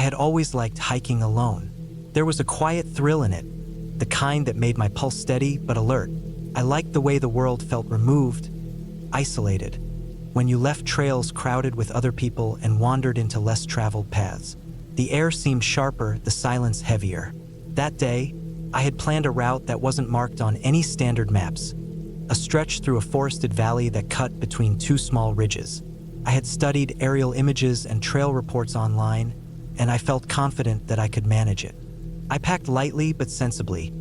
had always liked hiking alone. There was a quiet thrill in it, the kind that made my pulse steady but alert. I liked the way the world felt removed, isolated, when you left trails crowded with other people and wandered into less traveled paths. The air seemed sharper, the silence heavier. That day, I had planned a route that wasn't marked on any standard maps, a stretch through a forested valley that cut between two small ridges. I had studied aerial images and trail reports online, and I felt confident that I could manage it. I packed lightly but sensibly,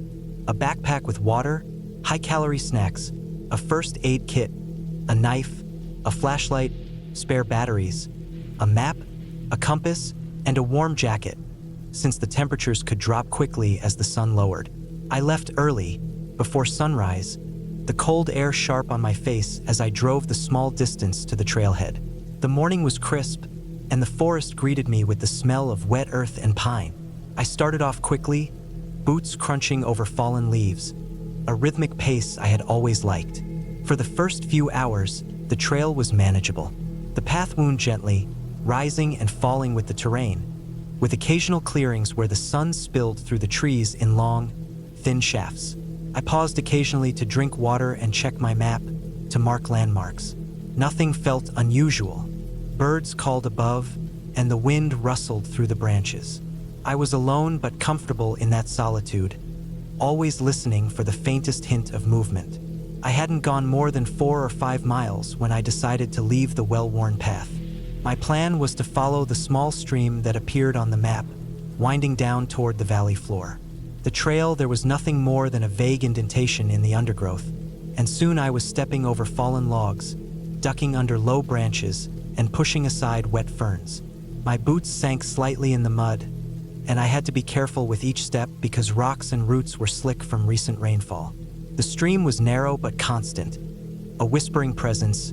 a backpack with water, high-calorie snacks, a first aid kit, a knife, a flashlight, spare batteries, a map, a compass, and a warm jacket, since the temperatures could drop quickly as the sun lowered. I left early, before sunrise, the cold air sharp on my face as I drove the small distance to the trailhead. The morning was crisp, and the forest greeted me with the smell of wet earth and pine. I started off quickly, boots crunching over fallen leaves, a rhythmic pace I had always liked. For the first few hours, the trail was manageable. The path wound gently, rising and falling with the terrain, with occasional clearings where the sun spilled through the trees in long, thin shafts. I paused occasionally to drink water and check my map, to mark landmarks. Nothing felt unusual. Birds called above, and the wind rustled through the branches. I was alone but comfortable in that solitude, always listening for the faintest hint of movement. I hadn't gone more than 4 or 5 miles when I decided to leave the well-worn path. My plan was to follow the small stream that appeared on the map, winding down toward the valley floor. The trail, there was nothing more than a vague indentation in the undergrowth, and soon I was stepping over fallen logs, ducking under low branches, and pushing aside wet ferns. My boots sank slightly in the mud, and I had to be careful with each step because rocks and roots were slick from recent rainfall. The stream was narrow but constant, a whispering presence,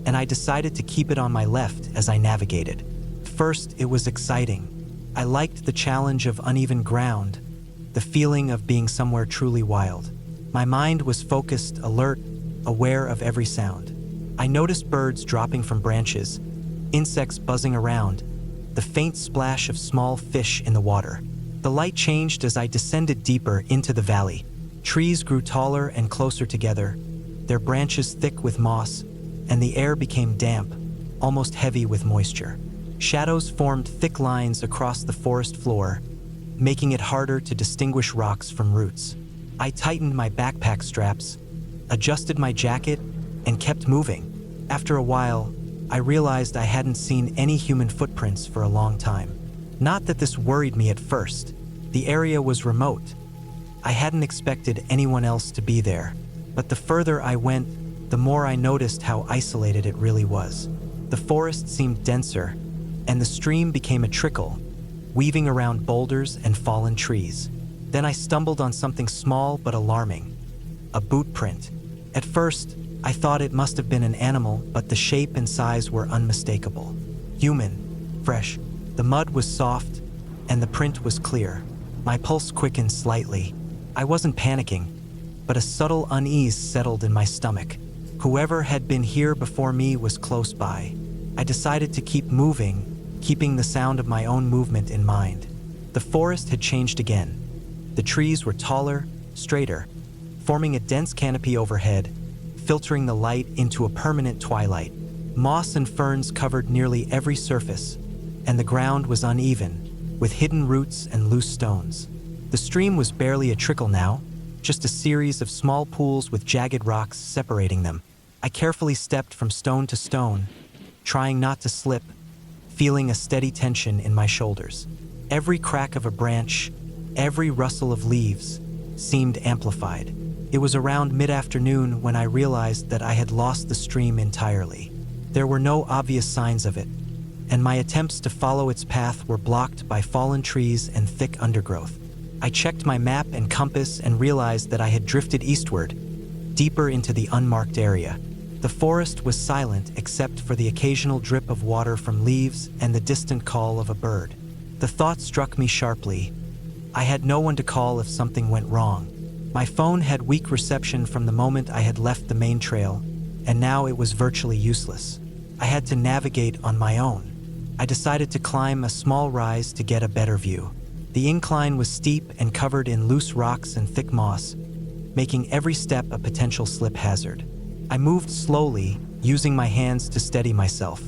and I decided to keep it on my left as I navigated. First, it was exciting. I liked the challenge of uneven ground, the feeling of being somewhere truly wild. My mind was focused, alert, aware of every sound. I noticed birds dropping from branches, insects buzzing around, the faint splash of small fish in the water. The light changed as I descended deeper into the valley. Trees grew taller and closer together, their branches thick with moss, and the air became damp, almost heavy with moisture. Shadows formed thick lines across the forest floor, making it harder to distinguish rocks from roots. I tightened my backpack straps, adjusted my jacket, and kept moving. After a while, I realized I hadn't seen any human footprints for a long time. Not that this worried me at first. The area was remote. I hadn't expected anyone else to be there. But the further I went, the more I noticed how isolated it really was. The forest seemed denser, and the stream became a trickle, weaving around boulders and fallen trees. Then I stumbled on something small but alarming, a boot print. At first, I thought it must have been an animal, but the shape and size were unmistakable. Human, fresh. The mud was soft, and the print was clear. My pulse quickened slightly. I wasn't panicking, but a subtle unease settled in my stomach. Whoever had been here before me was close by. I decided to keep moving, keeping the sound of my own movement in mind. The forest had changed again. The trees were taller, straighter, forming a dense canopy overhead, filtering the light into a permanent twilight. Moss and ferns covered nearly every surface, and the ground was uneven, with hidden roots and loose stones. The stream was barely a trickle now, just a series of small pools with jagged rocks separating them. I carefully stepped from stone to stone, trying not to slip, feeling a steady tension in my shoulders. Every crack of a branch, every rustle of leaves, seemed amplified. It was around mid-afternoon when I realized that I had lost the stream entirely. There were no obvious signs of it, and my attempts to follow its path were blocked by fallen trees and thick undergrowth. I checked my map and compass and realized that I had drifted eastward, deeper into the unmarked area. The forest was silent except for the occasional drip of water from leaves and the distant call of a bird. The thought struck me sharply. I had no one to call if something went wrong. My phone had weak reception from the moment I had left the main trail, and now it was virtually useless. I had to navigate on my own. I decided to climb a small rise to get a better view. The incline was steep and covered in loose rocks and thick moss, making every step a potential slip hazard. I moved slowly, using my hands to steady myself.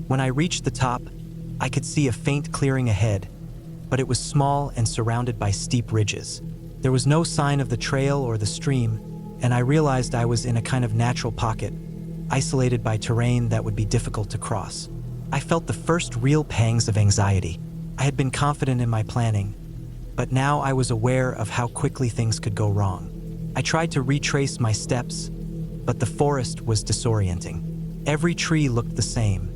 When I reached the top, I could see a faint clearing ahead, but it was small and surrounded by steep ridges. There was no sign of the trail or the stream, and I realized I was in a kind of natural pocket, isolated by terrain that would be difficult to cross. I felt the first real pangs of anxiety. I had been confident in my planning, but now I was aware of how quickly things could go wrong. I tried to retrace my steps, but the forest was disorienting. Every tree looked the same.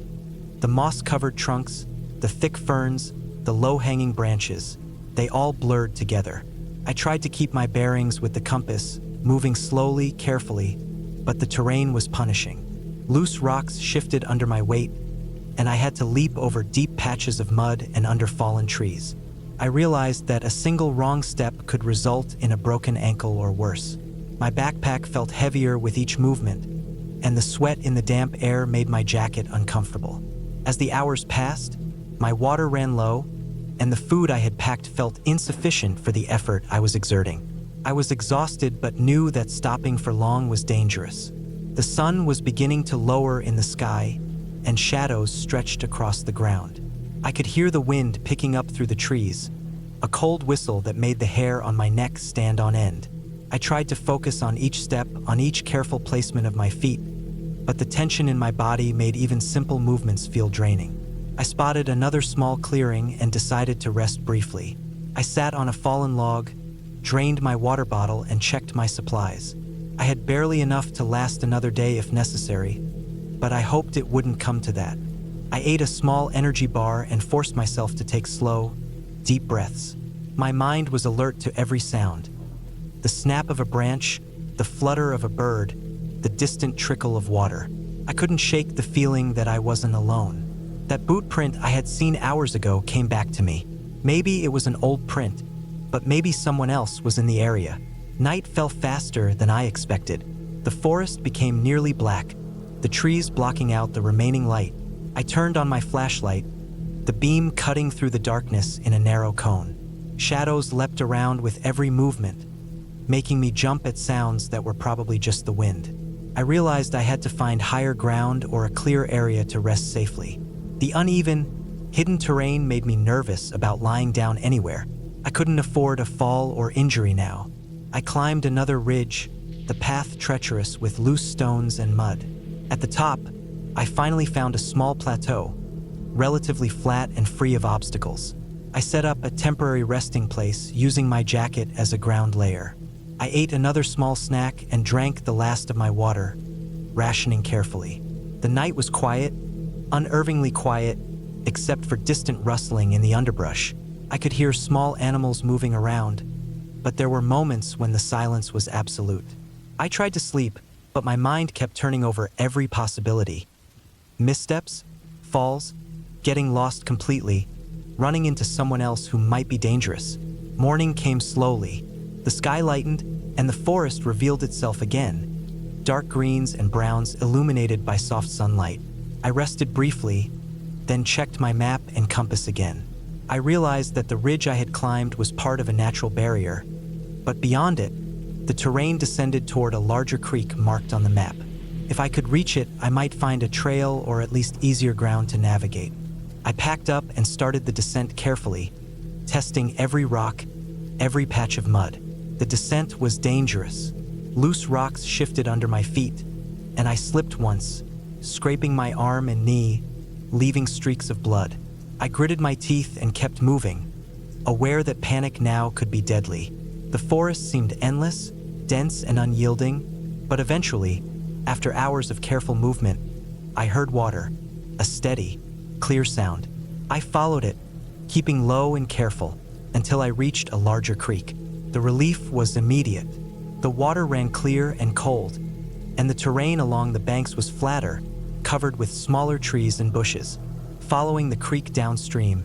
The moss-covered trunks, the thick ferns, the low-hanging branches, they all blurred together. I tried to keep my bearings with the compass, moving slowly, carefully, but the terrain was punishing. Loose rocks shifted under my weight, and I had to leap over deep patches of mud and under fallen trees. I realized that a single wrong step could result in a broken ankle or worse. My backpack felt heavier with each movement, and the sweat in the damp air made my jacket uncomfortable. As the hours passed, my water ran low, and the food I had packed felt insufficient for the effort I was exerting. I was exhausted but knew that stopping for long was dangerous. The sun was beginning to lower in the sky, and shadows stretched across the ground. I could hear the wind picking up through the trees, a cold whistle that made the hair on my neck stand on end. I tried to focus on each step, on each careful placement of my feet, but the tension in my body made even simple movements feel draining. I spotted another small clearing and decided to rest briefly. I sat on a fallen log, drained my water bottle, and checked my supplies. I had barely enough to last another day if necessary, but I hoped it wouldn't come to that. I ate a small energy bar and forced myself to take slow, deep breaths. My mind was alert to every sound. The snap of a branch, the flutter of a bird, the distant trickle of water. I couldn't shake the feeling that I wasn't alone. That boot print I had seen hours ago came back to me. Maybe it was an old print, but maybe someone else was in the area. Night fell faster than I expected. The forest became nearly black, the trees blocking out the remaining light. I turned on my flashlight, the beam cutting through the darkness in a narrow cone. Shadows leapt around with every movement, making me jump at sounds that were probably just the wind. I realized I had to find higher ground or a clear area to rest safely. The uneven, hidden terrain made me nervous about lying down anywhere. I couldn't afford a fall or injury now. I climbed another ridge, the path treacherous with loose stones and mud. At the top, I finally found a small plateau, relatively flat and free of obstacles. I set up a temporary resting place using my jacket as a ground layer. I ate another small snack and drank the last of my water, rationing carefully. The night was quiet, unnervingly quiet, except for distant rustling in the underbrush. I could hear small animals moving around, but there were moments when the silence was absolute. I tried to sleep, but my mind kept turning over every possibility. Missteps, falls, getting lost completely, running into someone else who might be dangerous. Morning came slowly. The sky lightened, and the forest revealed itself again, dark greens and browns illuminated by soft sunlight. I rested briefly, then checked my map and compass again. I realized that the ridge I had climbed was part of a natural barrier, but beyond it, the terrain descended toward a larger creek marked on the map. If I could reach it, I might find a trail or at least easier ground to navigate. I packed up and started the descent carefully, testing every rock, every patch of mud. The descent was dangerous. Loose rocks shifted under my feet, and I slipped once, scraping my arm and knee, leaving streaks of blood. I gritted my teeth and kept moving, aware that panic now could be deadly. The forest seemed endless, dense and unyielding, but eventually, after hours of careful movement, I heard water, a steady, clear sound. I followed it, keeping low and careful, until I reached a larger creek. The relief was immediate. The water ran clear and cold, and the terrain along the banks was flatter, covered with smaller trees and bushes. Following the creek downstream,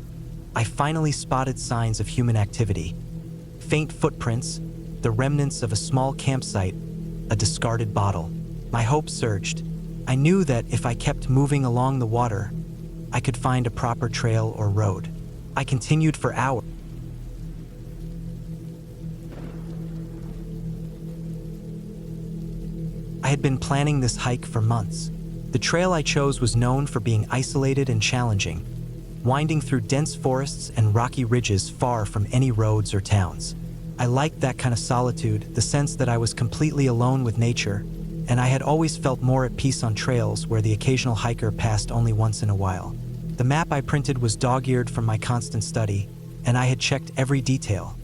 I finally spotted signs of human activity. Faint footprints, the remnants of a small campsite, a discarded bottle. My hope surged. I knew that if I kept moving along the water, I could find a proper trail or road. I continued for hours. I had been planning this hike for months. The trail I chose was known for being isolated and challenging, winding through dense forests and rocky ridges far from any roads or towns. I liked that kind of solitude, the sense that I was completely alone with nature, and I had always felt more at peace on trails where the occasional hiker passed only once in a while. The map I printed was dog-eared from my constant study, and I had checked every detail.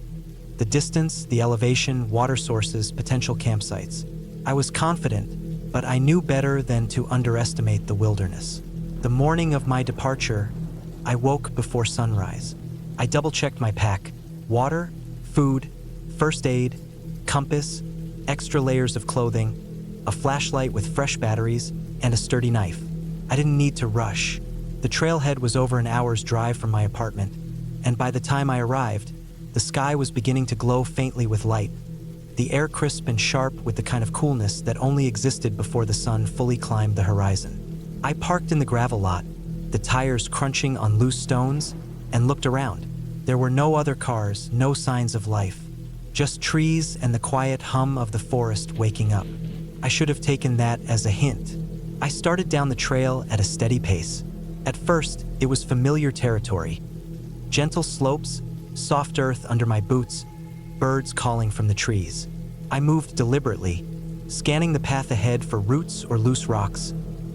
The distance, the elevation, water sources, potential campsites. I was confident, but I knew better than to underestimate the wilderness. The morning of my departure, I woke before sunrise. I double-checked my pack: water, food, first aid, compass, extra layers of clothing, a flashlight with fresh batteries, and a sturdy knife. I didn't need to rush. The trailhead was over an hour's drive from my apartment, and by the time I arrived, the sky was beginning to glow faintly with light, the air crisp and sharp with the kind of coolness that only existed before the sun fully climbed the horizon. I parked in the gravel lot, the tires crunching on loose stones, and looked around. There were no other cars, no signs of life, just trees and the quiet hum of the forest waking up. I should have taken that as a hint. I started down the trail at a steady pace. At first, it was familiar territory. Gentle slopes, soft earth under my boots, birds calling from the trees. I moved deliberately, scanning the path ahead for roots or loose rocks,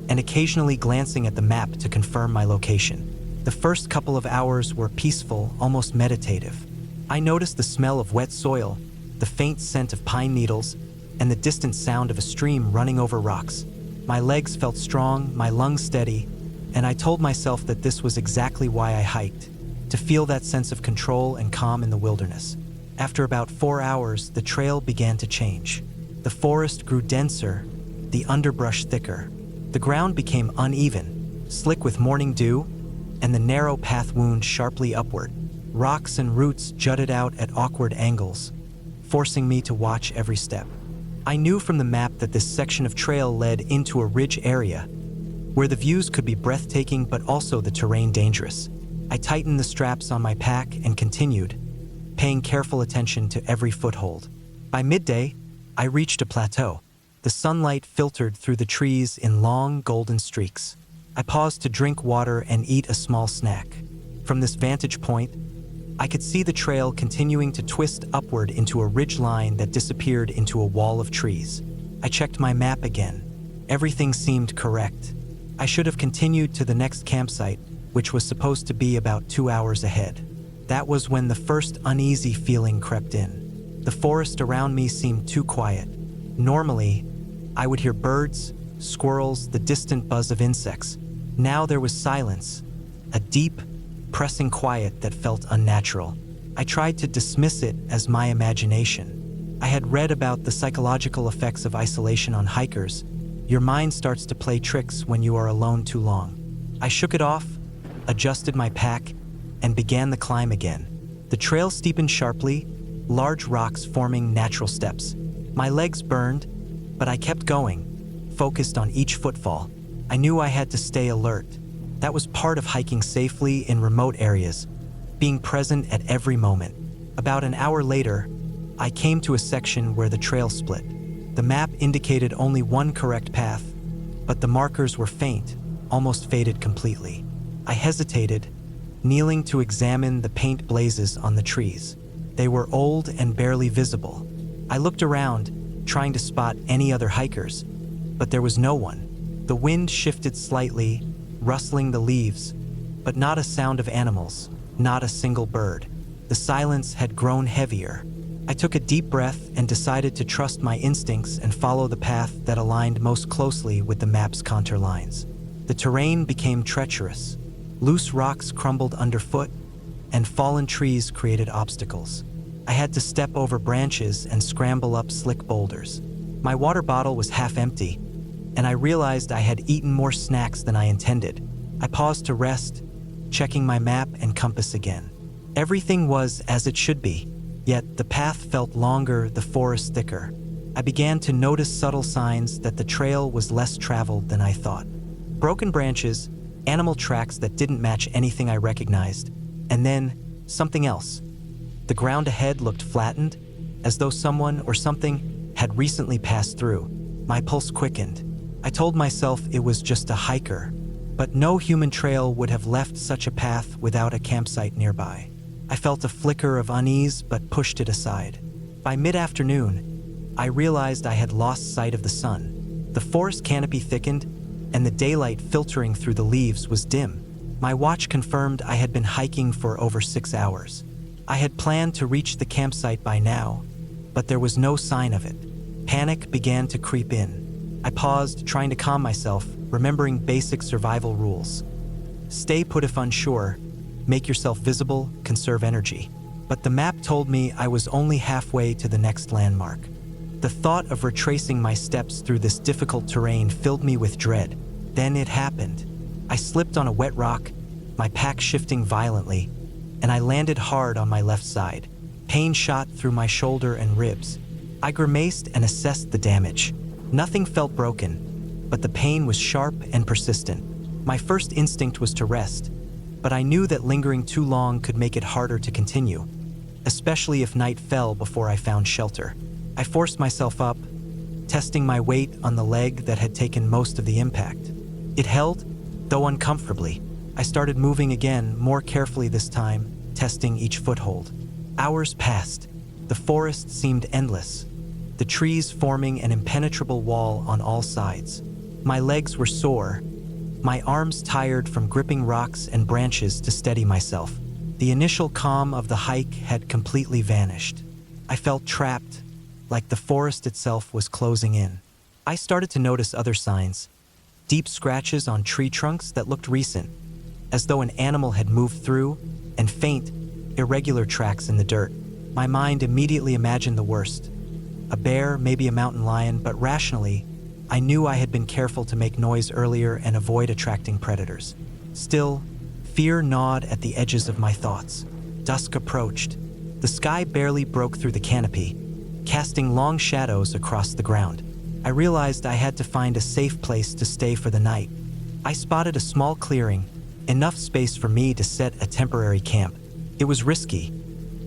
and occasionally glancing at the map to confirm my location. The first couple of hours were peaceful, almost meditative. I noticed the smell of wet soil, the faint scent of pine needles, and the distant sound of a stream running over rocks. My legs felt strong, my lungs steady, and I told myself that this was exactly why I hiked, to feel that sense of control and calm in the wilderness. After about 4 hours, the trail began to change. The forest grew denser, the underbrush thicker. The ground became uneven, slick with morning dew, and the narrow path wound sharply upward. Rocks and roots jutted out at awkward angles, forcing me to watch every step. I knew from the map that this section of trail led into a ridge area, where the views could be breathtaking but also the terrain dangerous. I tightened the straps on my pack and continued, paying careful attention to every foothold. By midday, I reached a plateau. The sunlight filtered through the trees in long, golden streaks. I paused to drink water and eat a small snack. From this vantage point, I could see the trail continuing to twist upward into a ridge line that disappeared into a wall of trees. I checked my map again. Everything seemed correct. I should have continued to the next campsite, which was supposed to be about 2 hours ahead. That was when the first uneasy feeling crept in. The forest around me seemed too quiet. Normally, I would hear birds, squirrels, the distant buzz of insects. Now there was silence, a deep, pressing quiet that felt unnatural. I tried to dismiss it as my imagination. I had read about the psychological effects of isolation on hikers. Your mind starts to play tricks when you are alone too long. I shook it off, adjusted my pack, and began the climb again. The trail steepened sharply, large rocks forming natural steps. My legs burned, but I kept going, focused on each footfall. I knew I had to stay alert. That was part of hiking safely in remote areas, being present at every moment. About an hour later, I came to a section where the trail split. The map indicated only one correct path, but the markers were faint, almost faded completely. I hesitated, kneeling to examine the paint blazes on the trees. They were old and barely visible. I looked around, trying to spot any other hikers, but there was no one. The wind shifted slightly, rustling the leaves, but not a sound of animals, not a single bird. The silence had grown heavier. I took a deep breath and decided to trust my instincts and follow the path that aligned most closely with the map's contour lines. The terrain became treacherous. Loose rocks crumbled underfoot, and fallen trees created obstacles. I had to step over branches and scramble up slick boulders. My water bottle was half empty, and I realized I had eaten more snacks than I intended. I paused to rest, checking my map and compass again. Everything was as it should be, yet the path felt longer, the forest thicker. I began to notice subtle signs that the trail was less traveled than I thought. Broken branches, animal tracks that didn't match anything I recognized, and then something else. The ground ahead looked flattened, as though someone or something had recently passed through. My pulse quickened. I told myself it was just a hiker, but no human trail would have left such a path without a campsite nearby. I felt a flicker of unease but pushed it aside. By mid-afternoon, I realized I had lost sight of the sun. The forest canopy thickened, and the daylight filtering through the leaves was dim. My watch confirmed I had been hiking for over 6 hours. I had planned to reach the campsite by now, but there was no sign of it. Panic began to creep in. I paused, trying to calm myself, remembering basic survival rules. Stay put if unsure, make yourself visible, conserve energy. But the map told me I was only halfway to the next landmark. The thought of retracing my steps through this difficult terrain filled me with dread. Then it happened. I slipped on a wet rock, my pack shifting violently, and I landed hard on my left side. Pain shot through my shoulder and ribs. I grimaced and assessed the damage. Nothing felt broken, but the pain was sharp and persistent. My first instinct was to rest, but I knew that lingering too long could make it harder to continue, especially if night fell before I found shelter. I forced myself up, testing my weight on the leg that had taken most of the impact. It held, though uncomfortably. I started moving again, more carefully this time, testing each foothold. Hours passed. The forest seemed endless, the trees forming an impenetrable wall on all sides. My legs were sore, my arms tired from gripping rocks and branches to steady myself. The initial calm of the hike had completely vanished. I felt trapped, like the forest itself was closing in. I started to notice other signs, deep scratches on tree trunks that looked recent, as though an animal had moved through, and faint, irregular tracks in the dirt. My mind immediately imagined the worst. A bear, maybe a mountain lion, but rationally, I knew I had been careful to make noise earlier and avoid attracting predators. Still, fear gnawed at the edges of my thoughts. Dusk approached. The sky barely broke through the canopy, casting long shadows across the ground. I realized I had to find a safe place to stay for the night. I spotted a small clearing, enough space for me to set a temporary camp. It was risky.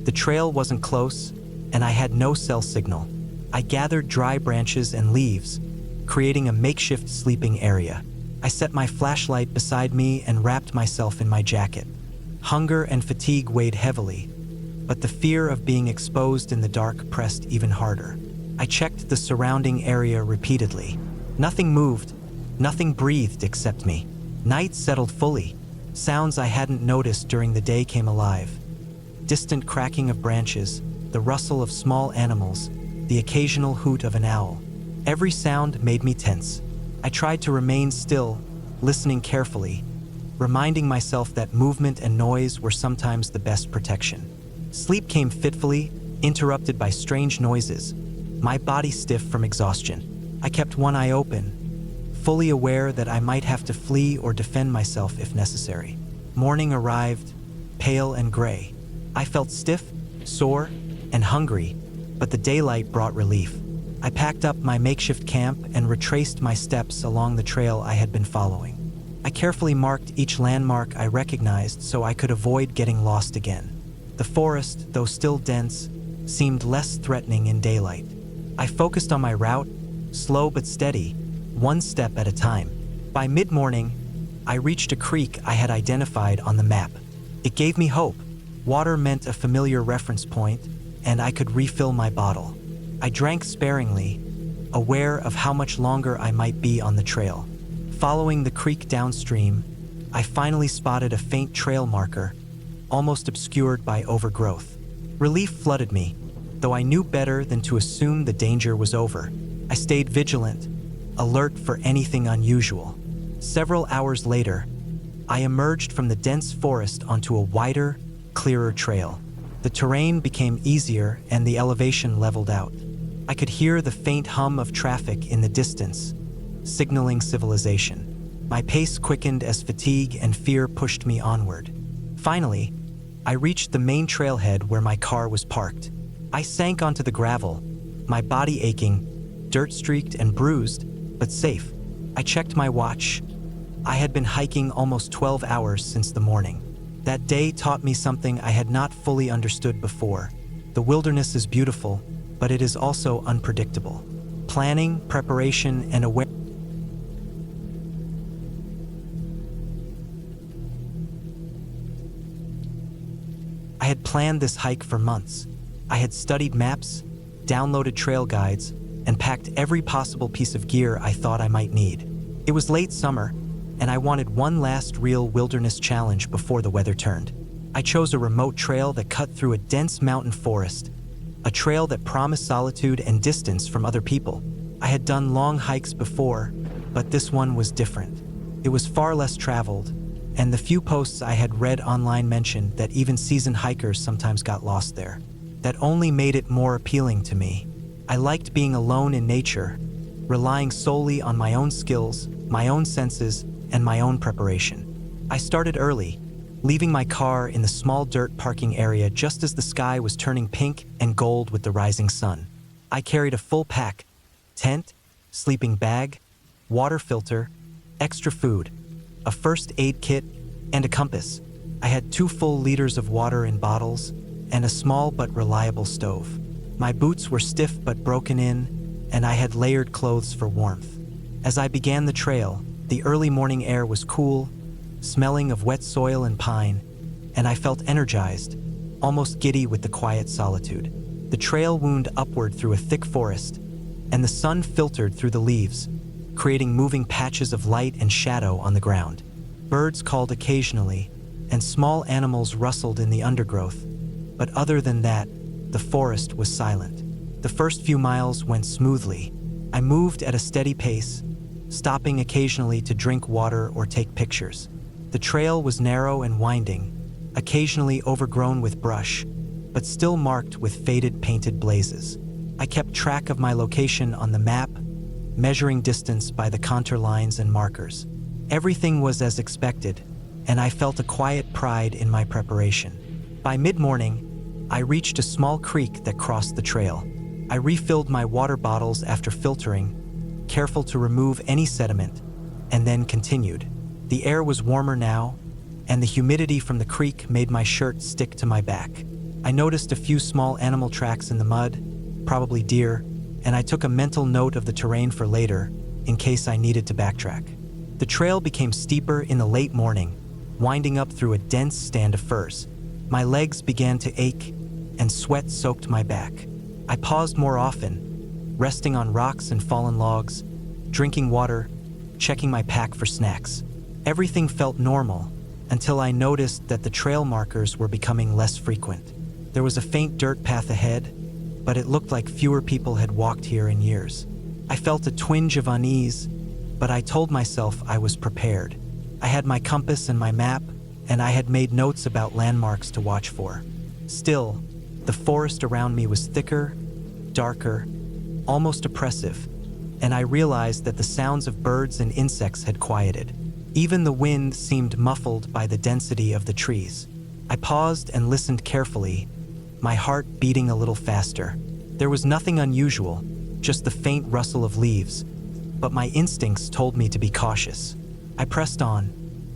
The trail wasn't close, and I had no cell signal. I gathered dry branches and leaves, creating a makeshift sleeping area. I set my flashlight beside me and wrapped myself in my jacket. Hunger and fatigue weighed heavily, but the fear of being exposed in the dark pressed even harder. I checked the surrounding area repeatedly. Nothing moved, nothing breathed except me. Night settled fully. Sounds I hadn't noticed during the day came alive. Distant cracking of branches, the rustle of small animals, the occasional hoot of an owl. Every sound made me tense. I tried to remain still, listening carefully, reminding myself that movement and noise were sometimes the best protection. Sleep came fitfully, interrupted by strange noises, my body stiff from exhaustion. I kept one eye open, fully aware that I might have to flee or defend myself if necessary. Morning arrived, pale and gray. I felt stiff, sore, and hungry, but the daylight brought relief. I packed up my makeshift camp and retraced my steps along the trail I had been following. I carefully marked each landmark I recognized so I could avoid getting lost again. The forest, though still dense, seemed less threatening in daylight. I focused on my route, slow but steady, one step at a time. By mid-morning, I reached a creek I had identified on the map. It gave me hope. Water meant a familiar reference point, and I could refill my bottle. I drank sparingly, aware of how much longer I might be on the trail. Following the creek downstream, I finally spotted a faint trail marker, almost obscured by overgrowth. Relief flooded me, though I knew better than to assume the danger was over. I stayed vigilant, alert for anything unusual. Several hours later, I emerged from the dense forest onto a wider, clearer trail. The terrain became easier and the elevation leveled out. I could hear the faint hum of traffic in the distance, signaling civilization. My pace quickened as fatigue and fear pushed me onward. Finally, I reached the main trailhead where my car was parked. I sank onto the gravel, my body aching, dirt-streaked and bruised, but safe. I checked my watch. I had been hiking almost 12 hours since the morning. That day taught me something I had not fully understood before. The wilderness is beautiful, but it is also unpredictable. Planning, preparation, and awareness. I had planned this hike for months. I had studied maps, downloaded trail guides, and packed every possible piece of gear I thought I might need. It was late summer, and I wanted one last real wilderness challenge before the weather turned. I chose a remote trail that cut through a dense mountain forest, a trail that promised solitude and distance from other people. I had done long hikes before, but this one was different. It was far less traveled, and the few posts I had read online mentioned that even seasoned hikers sometimes got lost there. That only made it more appealing to me. I liked being alone in nature, relying solely on my own skills, my own senses, and my own preparation. I started early, leaving my car in the small dirt parking area just as the sky was turning pink and gold with the rising sun. I carried a full pack: tent, sleeping bag, water filter, extra food, a first aid kit, and a compass. I had 2 full liters of water in bottles and a small but reliable stove. My boots were stiff but broken in, and I had layered clothes for warmth. As I began the trail, the early morning air was cool, smelling of wet soil and pine, and I felt energized, almost giddy with the quiet solitude. The trail wound upward through a thick forest, and the sun filtered through the leaves, creating moving patches of light and shadow on the ground. Birds called occasionally, and small animals rustled in the undergrowth, but other than that, the forest was silent. The first few miles went smoothly. I moved at a steady pace, stopping occasionally to drink water or take pictures. The trail was narrow and winding, occasionally overgrown with brush, but still marked with faded painted blazes. I kept track of my location on the map, measuring distance by the contour lines and markers. Everything was as expected, and I felt a quiet pride in my preparation. By mid-morning, I reached a small creek that crossed the trail. I refilled my water bottles after filtering, careful to remove any sediment, and then continued. The air was warmer now, and the humidity from the creek made my shirt stick to my back. I noticed a few small animal tracks in the mud, probably deer, and I took a mental note of the terrain for later, in case I needed to backtrack. The trail became steeper in the late morning, winding up through a dense stand of firs. My legs began to ache, and sweat soaked my back. I paused more often, resting on rocks and fallen logs, drinking water, checking my pack for snacks. Everything felt normal, until I noticed that the trail markers were becoming less frequent. There was a faint dirt path ahead, but it looked like fewer people had walked here in years. I felt a twinge of unease, but I told myself I was prepared. I had my compass and my map, and I had made notes about landmarks to watch for. Still, the forest around me was thicker, darker, almost oppressive, and I realized that the sounds of birds and insects had quieted. Even the wind seemed muffled by the density of the trees. I paused and listened carefully, my heart beating a little faster. There was nothing unusual, just the faint rustle of leaves, but my instincts told me to be cautious. I pressed on,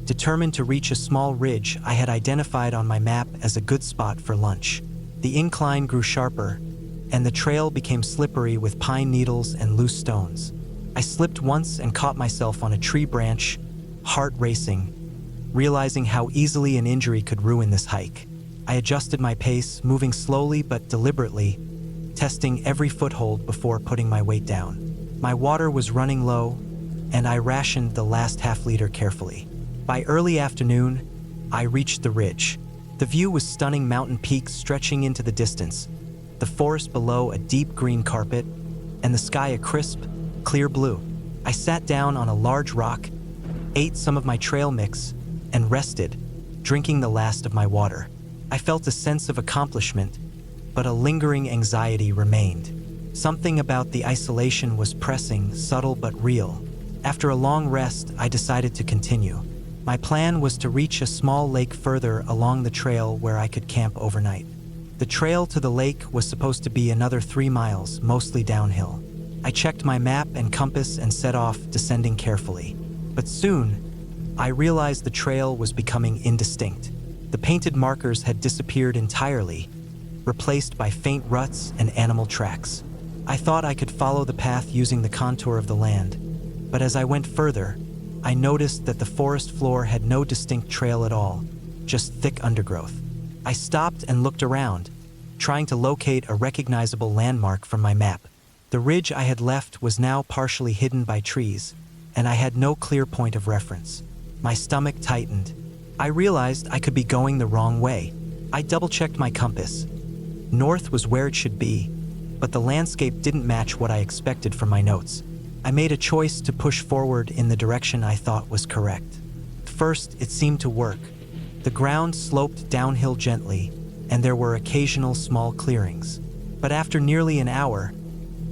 determined to reach a small ridge I had identified on my map as a good spot for lunch. The incline grew sharper, and the trail became slippery with pine needles and loose stones. I slipped once and caught myself on a tree branch, heart racing, realizing how easily an injury could ruin this hike. I adjusted my pace, moving slowly but deliberately, testing every foothold before putting my weight down. My water was running low, and I rationed the last half-liter carefully. By early afternoon, I reached the ridge. The view was stunning, mountain peaks stretching into the distance, the forest below a deep green carpet, and the sky a crisp, clear blue. I sat down on a large rock, ate some of my trail mix, and rested, drinking the last of my water. I felt a sense of accomplishment, but a lingering anxiety remained. Something about the isolation was pressing, subtle but real. After a long rest, I decided to continue. My plan was to reach a small lake further along the trail where I could camp overnight. The trail to the lake was supposed to be another 3 miles, mostly downhill. I checked my map and compass and set off, descending carefully. But soon, I realized the trail was becoming indistinct. The painted markers had disappeared entirely, replaced by faint ruts and animal tracks. I thought I could follow the path using the contour of the land, but as I went further, I noticed that the forest floor had no distinct trail at all, just thick undergrowth. I stopped and looked around, trying to locate a recognizable landmark from my map. The ridge I had left was now partially hidden by trees, and I had no clear point of reference. My stomach tightened. I realized I could be going the wrong way. I double-checked my compass. North was where it should be, but the landscape didn't match what I expected from my notes. I made a choice to push forward in the direction I thought was correct. First, it seemed to work. The ground sloped downhill gently, and there were occasional small clearings. But after nearly an hour,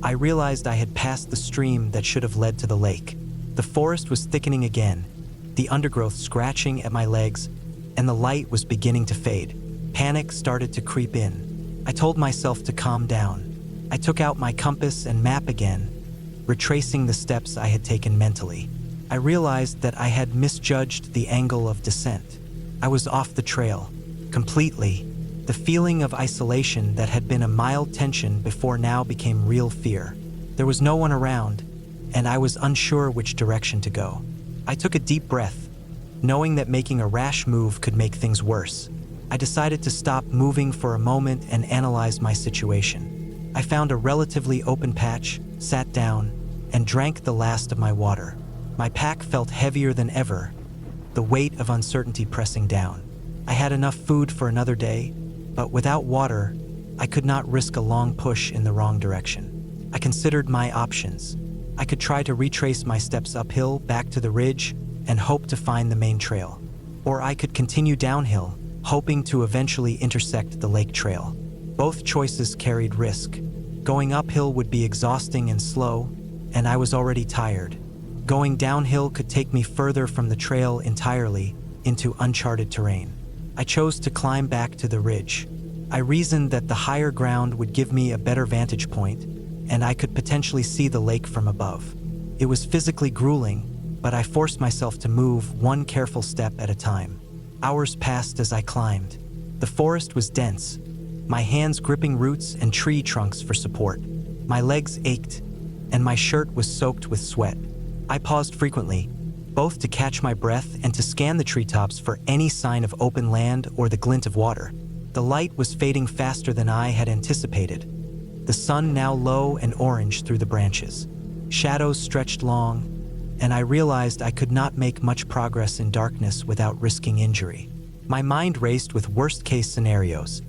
I realized I had passed the stream that should have led to the lake. The forest was thickening again, the undergrowth scratching at my legs, and the light was beginning to fade. Panic started to creep in. I told myself to calm down. I took out my compass and map again, retracing the steps I had taken mentally. I realized that I had misjudged the angle of descent. I was off the trail, completely. The feeling of isolation that had been a mild tension before now became real fear. There was no one around, and I was unsure which direction to go. I took a deep breath, knowing that making a rash move could make things worse. I decided to stop moving for a moment and analyze my situation. I found a relatively open patch, sat down, and drank the last of my water. My pack felt heavier than ever, the weight of uncertainty pressing down. I had enough food for another day, but without water, I could not risk a long push in the wrong direction. I considered my options. I could try to retrace my steps uphill back to the ridge and hope to find the main trail. Or I could continue downhill, hoping to eventually intersect the lake trail. Both choices carried risk. Going uphill would be exhausting and slow, and I was already tired. Going downhill could take me further from the trail entirely into uncharted terrain. I chose to climb back to the ridge. I reasoned that the higher ground would give me a better vantage point, and I could potentially see the lake from above. It was physically grueling, but I forced myself to move one careful step at a time. Hours passed as I climbed. The forest was dense, my hands gripping roots and tree trunks for support. My legs ached, and my shirt was soaked with sweat. I paused frequently, both to catch my breath and to scan the treetops for any sign of open land or the glint of water. The light was fading faster than I had anticipated, the sun now low and orange through the branches. Shadows stretched long, and I realized I could not make much progress in darkness without risking injury. My mind raced with worst-case scenarios.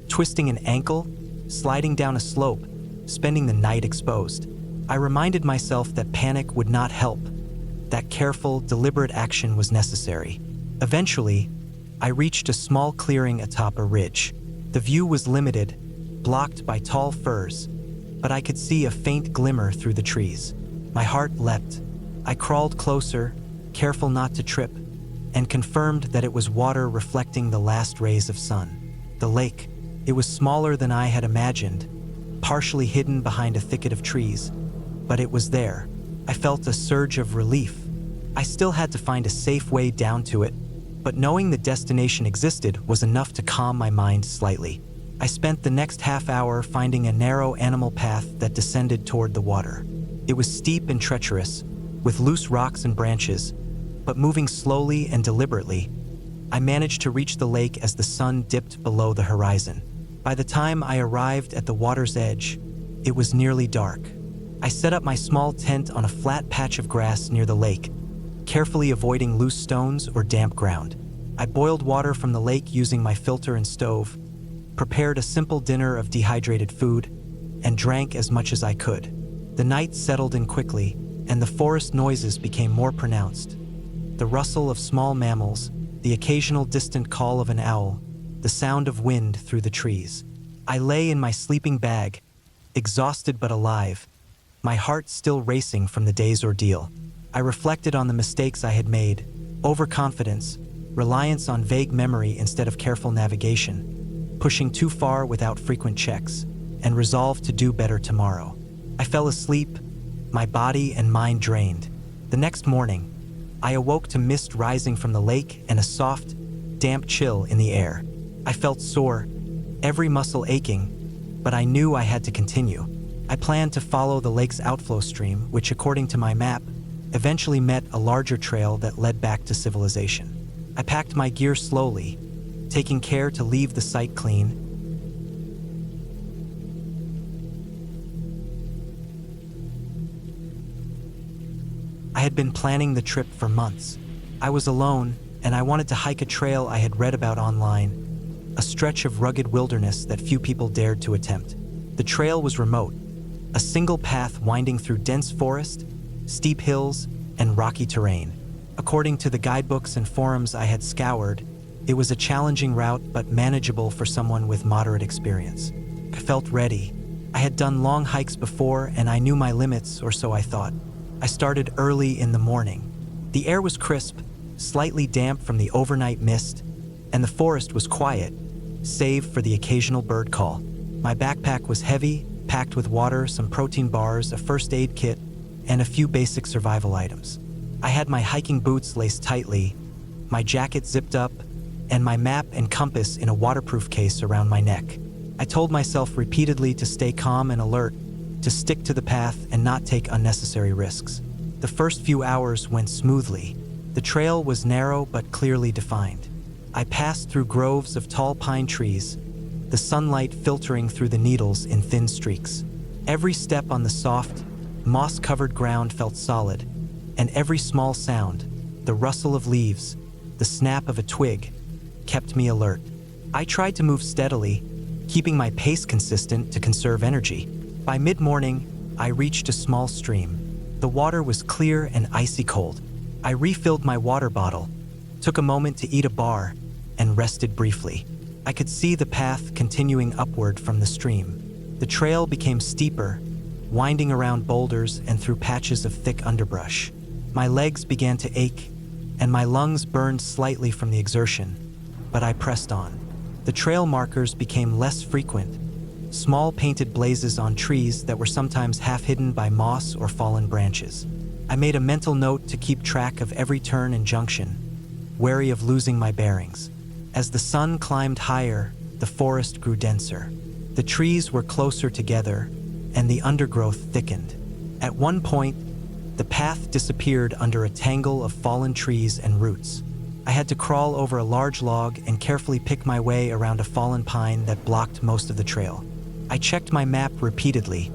Twisting an ankle, sliding down a slope, spending the night exposed. I reminded myself that panic would not help, that careful, deliberate action was necessary. Eventually, I reached a small clearing atop a ridge. The view was limited, blocked by tall firs, but I could see a faint glimmer through the trees. My heart leapt. I crawled closer, careful not to trip, and confirmed that it was water reflecting the last rays of sun. The lake. It was smaller than I had imagined, partially hidden behind a thicket of trees, but it was there. I felt a surge of relief. I still had to find a safe way down to it, but knowing the destination existed was enough to calm my mind slightly. I spent the next half hour finding a narrow animal path that descended toward the water. It was steep and treacherous, with loose rocks and branches, but moving slowly and deliberately, I managed to reach the lake as the sun dipped below the horizon. By the time I arrived at the water's edge, it was nearly dark. I set up my small tent on a flat patch of grass near the lake, carefully avoiding loose stones or damp ground. I boiled water from the lake using my filter and stove, prepared a simple dinner of dehydrated food, and drank as much as I could. The night settled in quickly, and the forest noises became more pronounced. The rustle of small mammals, the occasional distant call of an owl, the sound of wind through the trees. I lay in my sleeping bag, exhausted but alive, my heart still racing from the day's ordeal. I reflected on the mistakes I had made, overconfidence, reliance on vague memory instead of careful navigation, pushing too far without frequent checks, and resolved to do better tomorrow. I fell asleep, my body and mind drained. The next morning, I awoke to mist rising from the lake and a soft, damp chill in the air. I felt sore, every muscle aching, but I knew I had to continue. I planned to follow the lake's outflow stream, which, according to my map, eventually met a larger trail that led back to civilization. I packed my gear slowly, taking care to leave the site clean. I had been planning the trip for months. I was alone, and I wanted to hike a trail I had read about online, a stretch of rugged wilderness that few people dared to attempt. The trail was remote, a single path winding through dense forest, steep hills, and rocky terrain. According to the guidebooks and forums I had scoured, it was a challenging route but manageable for someone with moderate experience. I felt ready. I had done long hikes before and I knew my limits, or so I thought. I started early in the morning. The air was crisp, slightly damp from the overnight mist, and the forest was quiet, save for the occasional bird call. My backpack was heavy, packed with water, some protein bars, a first aid kit, and a few basic survival items. I had my hiking boots laced tightly, my jacket zipped up, and my map and compass in a waterproof case around my neck. I told myself repeatedly to stay calm and alert, to stick to the path and not take unnecessary risks. The first few hours went smoothly. The trail was narrow but clearly defined. I passed through groves of tall pine trees, the sunlight filtering through the needles in thin streaks. Every step on the soft, moss-covered ground felt solid, and every small sound, the rustle of leaves, the snap of a twig, kept me alert. I tried to move steadily, keeping my pace consistent to conserve energy. By mid-morning, I reached a small stream. The water was clear and icy cold. I refilled my water bottle, took a moment to eat a bar, and rested briefly. I could see the path continuing upward from the stream. The trail became steeper, winding around boulders and through patches of thick underbrush. My legs began to ache, and my lungs burned slightly from the exertion, but I pressed on. The trail markers became less frequent, small painted blazes on trees that were sometimes half hidden by moss or fallen branches. I made a mental note to keep track of every turn and junction, wary of losing my bearings. As the sun climbed higher, the forest grew denser. The trees were closer together, and the undergrowth thickened. At one point, the path disappeared under a tangle of fallen trees and roots. I had to crawl over a large log and carefully pick my way around a fallen pine that blocked most of the trail. I checked my map repeatedly,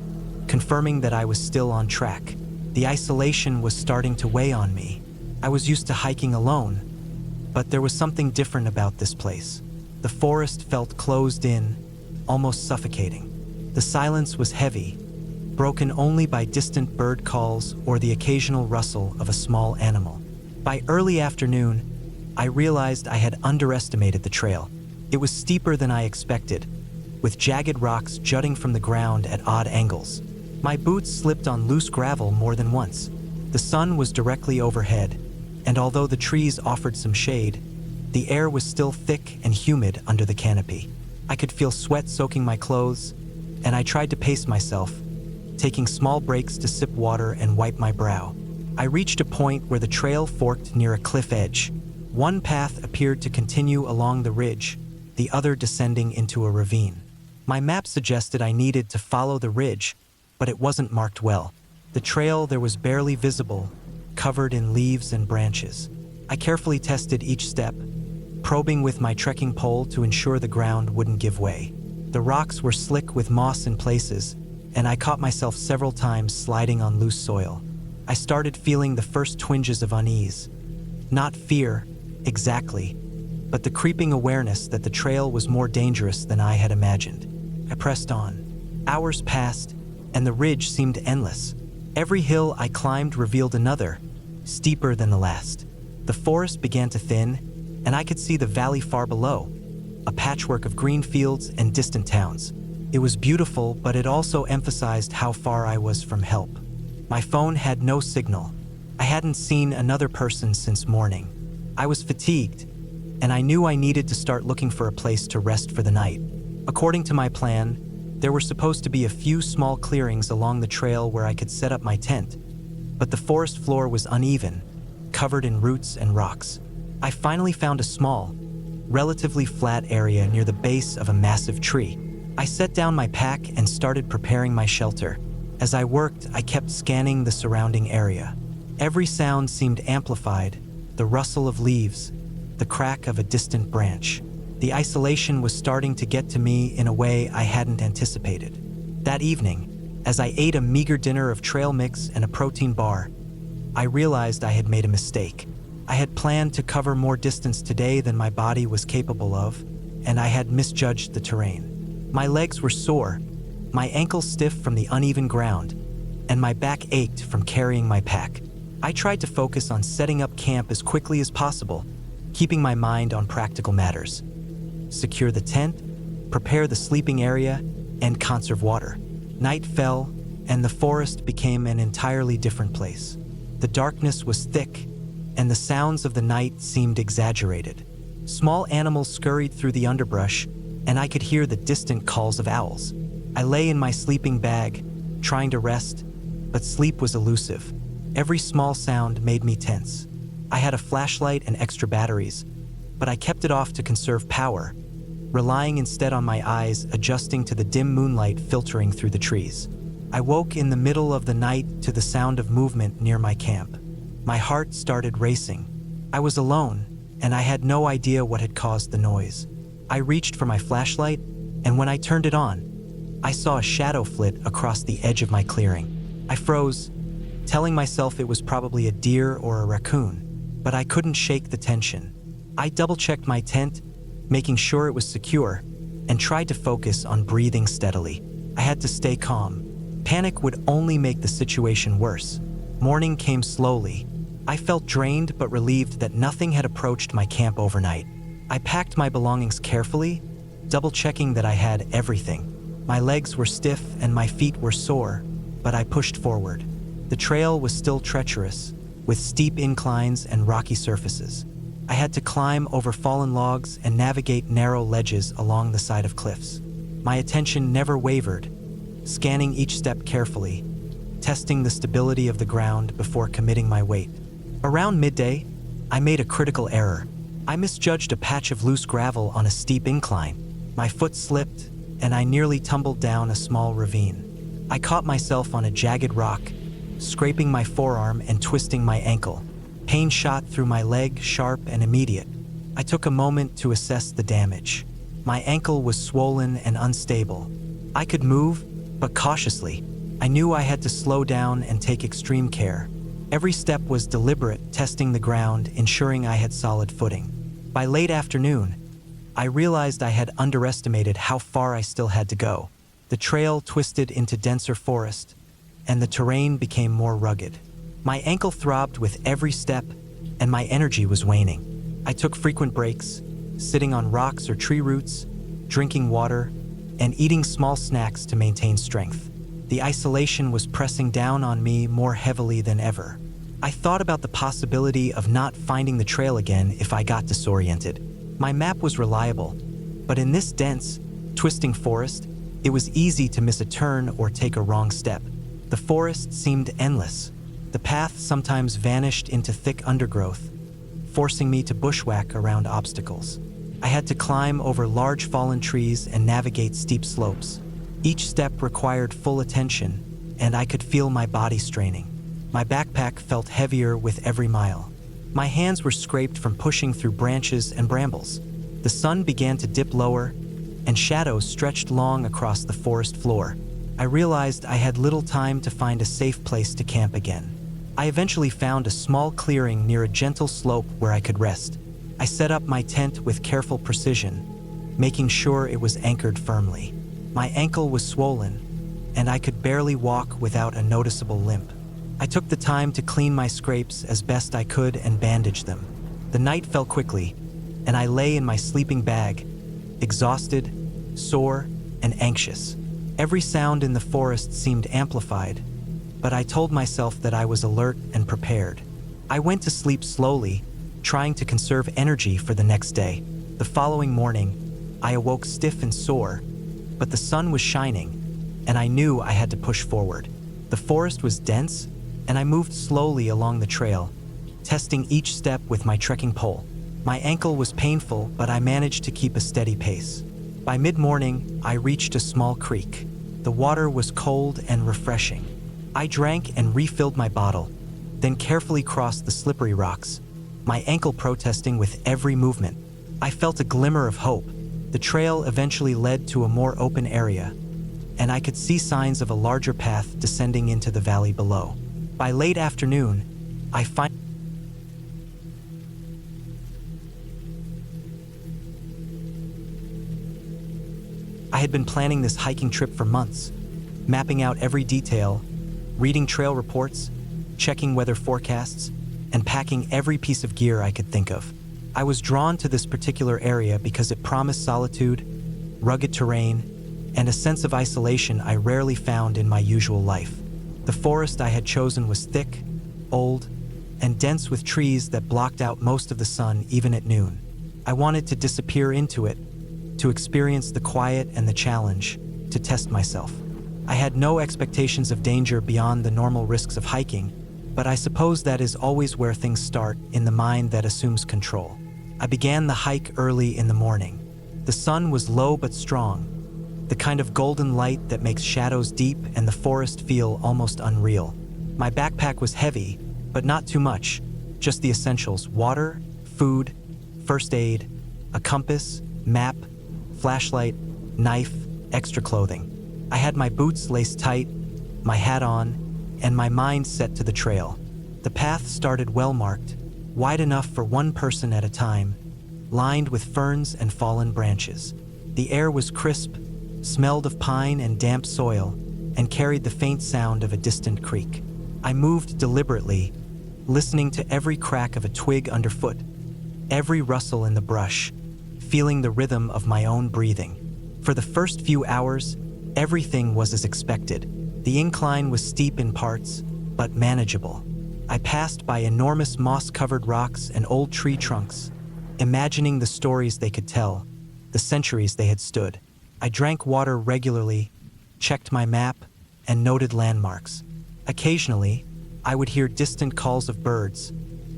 confirming that I was still on track. The isolation was starting to weigh on me. I was used to hiking alone, but there was something different about this place. The forest felt closed in, almost suffocating. The silence was heavy, broken only by distant bird calls or the occasional rustle of a small animal. By early afternoon, I realized I had underestimated the trail. It was steeper than I expected, with jagged rocks jutting from the ground at odd angles. My boots slipped on loose gravel more than once. The sun was directly overhead, and although the trees offered some shade, the air was still thick and humid under the canopy. I could feel sweat soaking my clothes, and I tried to pace myself, taking small breaks to sip water and wipe my brow. I reached a point where the trail forked near a cliff edge. One path appeared to continue along the ridge, the other descending into a ravine. My map suggested I needed to follow the ridge, but it wasn't marked well. The trail there was barely visible, covered in leaves and branches. I carefully tested each step, probing with my trekking pole to ensure the ground wouldn't give way. The rocks were slick with moss in places, and I caught myself several times sliding on loose soil. I started feeling the first twinges of unease. Not fear, exactly, but the creeping awareness that the trail was more dangerous than I had imagined. I pressed on. Hours passed, and the ridge seemed endless. Every hill I climbed revealed another, steeper than the last. The forest began to thin, and I could see the valley far below, a patchwork of green fields and distant towns. It was beautiful, but it also emphasized how far I was from help. My phone had no signal. I hadn't seen another person since morning. I was fatigued, and I knew I needed to start looking for a place to rest for the night. According to my plan, there were supposed to be a few small clearings along the trail where I could set up my tent, but the forest floor was uneven, covered in roots and rocks. I finally found a small, relatively flat area near the base of a massive tree. I set down my pack and started preparing my shelter. As I worked, I kept scanning the surrounding area. Every sound seemed amplified: the rustle of leaves, the crack of a distant branch. The isolation was starting to get to me in a way I hadn't anticipated. That evening, as I ate a meager dinner of trail mix and a protein bar, I realized I had made a mistake. I had planned to cover more distance today than my body was capable of, and I had misjudged the terrain. My legs were sore, my ankles stiff from the uneven ground, and my back ached from carrying my pack. I tried to focus on setting up camp as quickly as possible, keeping my mind on practical matters. Secure the tent, prepare the sleeping area, and conserve water. Night fell, and the forest became an entirely different place. The darkness was thick, and the sounds of the night seemed exaggerated. Small animals scurried through the underbrush, and I could hear the distant calls of owls. I lay in my sleeping bag, trying to rest, but sleep was elusive. Every small sound made me tense. I had a flashlight and extra batteries, but I kept it off to conserve power, relying instead on my eyes adjusting to the dim moonlight filtering through the trees. I woke in the middle of the night to the sound of movement near my camp. My heart started racing. I was alone, and I had no idea what had caused the noise. I reached for my flashlight, and when I turned it on, I saw a shadow flit across the edge of my clearing. I froze, telling myself it was probably a deer or a raccoon, but I couldn't shake the tension. I double-checked my tent, making sure it was secure, and tried to focus on breathing steadily. I had to stay calm. Panic would only make the situation worse. Morning came slowly. I felt drained but relieved that nothing had approached my camp overnight. I packed my belongings carefully, double-checking that I had everything. My legs were stiff and my feet were sore, but I pushed forward. The trail was still treacherous, with steep inclines and rocky surfaces. I had to climb over fallen logs and navigate narrow ledges along the side of cliffs. My attention never wavered, scanning each step carefully, testing the stability of the ground before committing my weight. Around midday, I made a critical error. I misjudged a patch of loose gravel on a steep incline. My foot slipped, and I nearly tumbled down a small ravine. I caught myself on a jagged rock, scraping my forearm and twisting my ankle. Pain shot through my leg, sharp and immediate. I took a moment to assess the damage. My ankle was swollen and unstable. I could move, but cautiously. I knew I had to slow down and take extreme care. Every step was deliberate, testing the ground, ensuring I had solid footing. By late afternoon, I realized I had underestimated how far I still had to go. The trail twisted into denser forest, and the terrain became more rugged. My ankle throbbed with every step, and my energy was waning. I took frequent breaks, sitting on rocks or tree roots, drinking water, and eating small snacks to maintain strength. The isolation was pressing down on me more heavily than ever. I thought about the possibility of not finding the trail again if I got disoriented. My map was reliable, but in this dense, twisting forest, it was easy to miss a turn or take a wrong step. The forest seemed endless. The path sometimes vanished into thick undergrowth, forcing me to bushwhack around obstacles. I had to climb over large fallen trees and navigate steep slopes. Each step required full attention, and I could feel my body straining. My backpack felt heavier with every mile. My hands were scraped from pushing through branches and brambles. The sun began to dip lower, and shadows stretched long across the forest floor. I realized I had little time to find a safe place to camp again. I eventually found a small clearing near a gentle slope where I could rest. I set up my tent with careful precision, making sure it was anchored firmly. My ankle was swollen, and I could barely walk without a noticeable limp. I took the time to clean my scrapes as best I could and bandage them. The night fell quickly, and I lay in my sleeping bag, exhausted, sore, and anxious. Every sound in the forest seemed amplified, but I told myself that I was alert and prepared. I went to sleep slowly, trying to conserve energy for the next day. The following morning, I awoke stiff and sore, but the sun was shining, and I knew I had to push forward. The forest was dense, and I moved slowly along the trail, testing each step with my trekking pole. My ankle was painful, but I managed to keep a steady pace. By mid-morning, I reached a small creek. The water was cold and refreshing. I drank and refilled my bottle, then carefully crossed the slippery rocks, my ankle protesting with every movement. I felt a glimmer of hope. The trail eventually led to a more open area, and I could see signs of a larger path descending into the valley below. By late afternoon, I had been planning this hiking trip for months, mapping out every detail, reading trail reports, checking weather forecasts, and packing every piece of gear I could think of. I was drawn to this particular area because it promised solitude, rugged terrain, and a sense of isolation I rarely found in my usual life. The forest I had chosen was thick, old, and dense with trees that blocked out most of the sun even at noon. I wanted to disappear into it, to experience the quiet and the challenge, to test myself. I had no expectations of danger beyond the normal risks of hiking, but I suppose that is always where things start in the mind that assumes control. I began the hike early in the morning. The sun was low but strong, the kind of golden light that makes shadows deep and the forest feel almost unreal. My backpack was heavy, but not too much, just the essentials: water, food, first aid, a compass, map, flashlight, knife, extra clothing. I had my boots laced tight, my hat on, and my mind set to the trail. The path started well marked, wide enough for one person at a time, lined with ferns and fallen branches. The air was crisp, smelled of pine and damp soil, and carried the faint sound of a distant creek. I moved deliberately, listening to every crack of a twig underfoot, every rustle in the brush, feeling the rhythm of my own breathing. For the first few hours, everything was as expected. The incline was steep in parts, but manageable. I passed by enormous moss-covered rocks and old tree trunks, imagining the stories they could tell, the centuries they had stood. I drank water regularly, checked my map, and noted landmarks. Occasionally, I would hear distant calls of birds,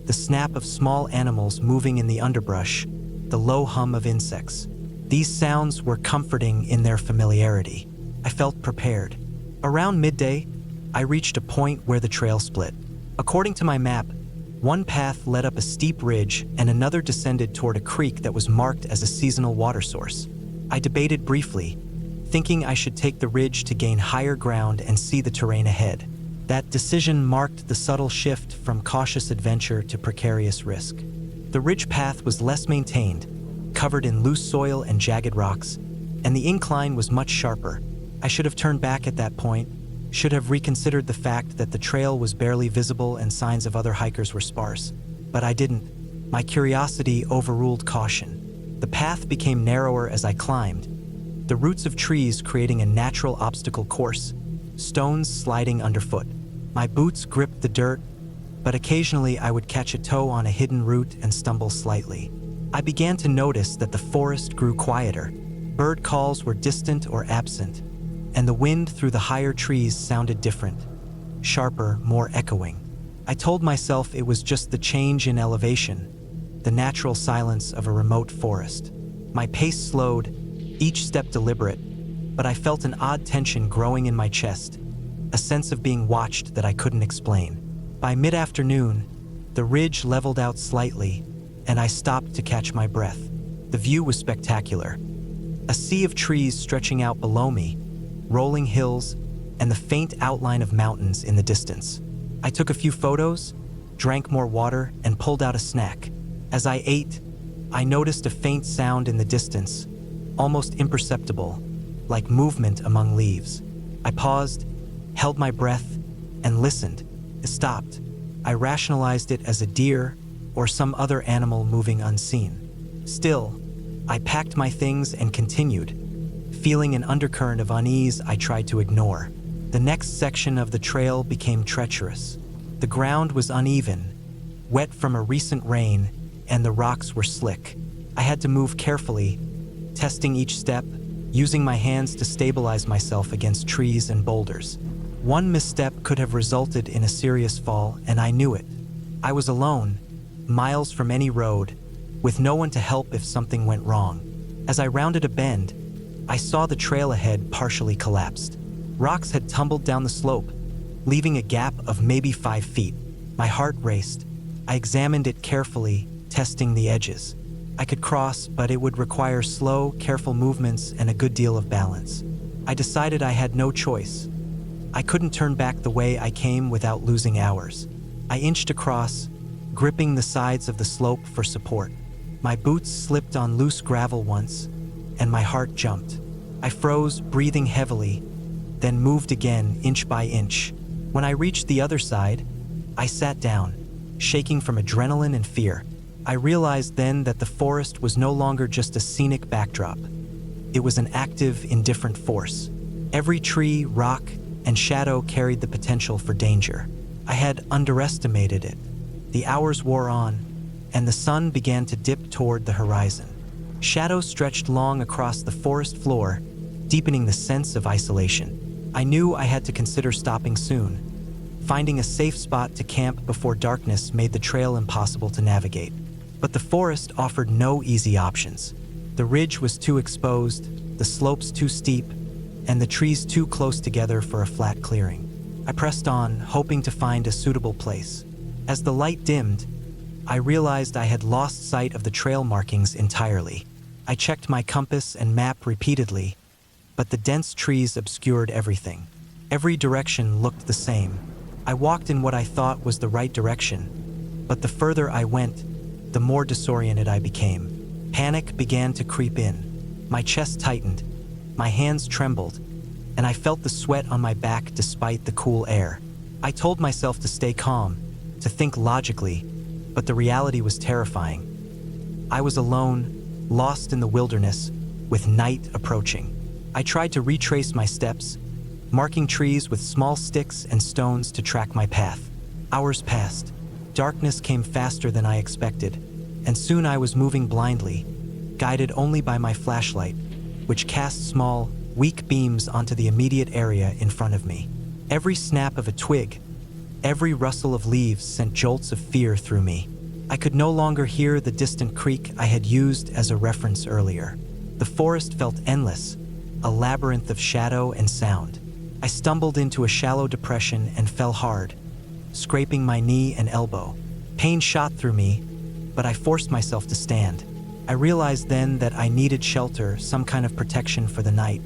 the snap of small animals moving in the underbrush, the low hum of insects. These sounds were comforting in their familiarity. I felt prepared. Around midday, I reached a point where the trail split. According to my map, one path led up a steep ridge and another descended toward a creek that was marked as a seasonal water source. I debated briefly, thinking I should take the ridge to gain higher ground and see the terrain ahead. That decision marked the subtle shift from cautious adventure to precarious risk. The ridge path was less maintained, covered in loose soil and jagged rocks, and the incline was much sharper. I should have turned back at that point, should have reconsidered the fact that the trail was barely visible and signs of other hikers were sparse. But I didn't. My curiosity overruled caution. The path became narrower as I climbed, the roots of trees creating a natural obstacle course, stones sliding underfoot. My boots gripped the dirt, but occasionally I would catch a toe on a hidden root and stumble slightly. I began to notice that the forest grew quieter. Bird calls were distant or absent, and the wind through the higher trees sounded different, sharper, more echoing. I told myself it was just the change in elevation, the natural silence of a remote forest. My pace slowed, each step deliberate, but I felt an odd tension growing in my chest, a sense of being watched that I couldn't explain. By mid-afternoon, the ridge leveled out slightly, and I stopped to catch my breath. The view was spectacular. A sea of trees stretching out below me, rolling hills, and the faint outline of mountains in the distance. I took a few photos, drank more water, and pulled out a snack. As I ate, I noticed a faint sound in the distance, almost imperceptible, like movement among leaves. I paused, held my breath, and listened. It stopped. I rationalized it as a deer or some other animal moving unseen. Still, I packed my things and continued, feeling an undercurrent of unease I tried to ignore. The next section of the trail became treacherous. The ground was uneven, wet from a recent rain, and the rocks were slick. I had to move carefully, testing each step, using my hands to stabilize myself against trees and boulders. One misstep could have resulted in a serious fall, and I knew it. I was alone, miles from any road, with no one to help if something went wrong. As I rounded a bend, I saw the trail ahead partially collapsed. Rocks had tumbled down the slope, leaving a gap of maybe 5 feet. My heart raced. I examined it carefully, testing the edges. I could cross, but it would require slow, careful movements and a good deal of balance. I decided I had no choice. I couldn't turn back the way I came without losing hours. I inched across, gripping the sides of the slope for support. My boots slipped on loose gravel once, and my heart jumped. I froze, breathing heavily, then moved again, inch by inch. When I reached the other side, I sat down, shaking from adrenaline and fear. I realized then that the forest was no longer just a scenic backdrop. It was an active, indifferent force. Every tree, rock, and shadow carried the potential for danger. I had underestimated it. The hours wore on, and the sun began to dip toward the horizon. Shadows stretched long across the forest floor, deepening the sense of isolation. I knew I had to consider stopping soon. Finding a safe spot to camp before darkness made the trail impossible to navigate. But the forest offered no easy options. The ridge was too exposed, the slopes too steep, and the trees too close together for a flat clearing. I pressed on, hoping to find a suitable place. As the light dimmed, I realized I had lost sight of the trail markings entirely. I checked my compass and map repeatedly, but the dense trees obscured everything. Every direction looked the same. I walked in what I thought was the right direction, but the further I went, the more disoriented I became. Panic began to creep in. My chest tightened, my hands trembled, and I felt the sweat on my back despite the cool air. I told myself to stay calm, to think logically, but the reality was terrifying. I was alone, lost in the wilderness, with night approaching. I tried to retrace my steps, marking trees with small sticks and stones to track my path. Hours passed. Darkness came faster than I expected, and soon I was moving blindly, guided only by my flashlight, which cast small, weak beams onto the immediate area in front of me. Every snap of a twig, every rustle of leaves sent jolts of fear through me. I could no longer hear the distant creak I had used as a reference earlier. The forest felt endless, a labyrinth of shadow and sound. I stumbled into a shallow depression and fell hard, scraping my knee and elbow. Pain shot through me, but I forced myself to stand. I realized then that I needed shelter, some kind of protection for the night.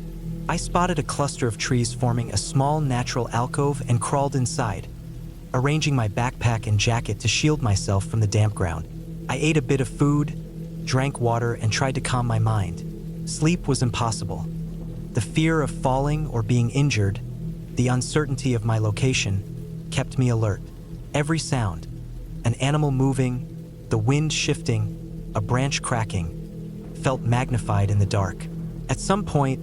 I spotted a cluster of trees forming a small natural alcove and crawled inside, arranging my backpack and jacket to shield myself from the damp ground. I ate a bit of food, drank water, and tried to calm my mind. Sleep was impossible. The fear of falling or being injured, the uncertainty of my location, kept me alert. Every sound, an animal moving, the wind shifting, a branch cracking, felt magnified in the dark. At some point,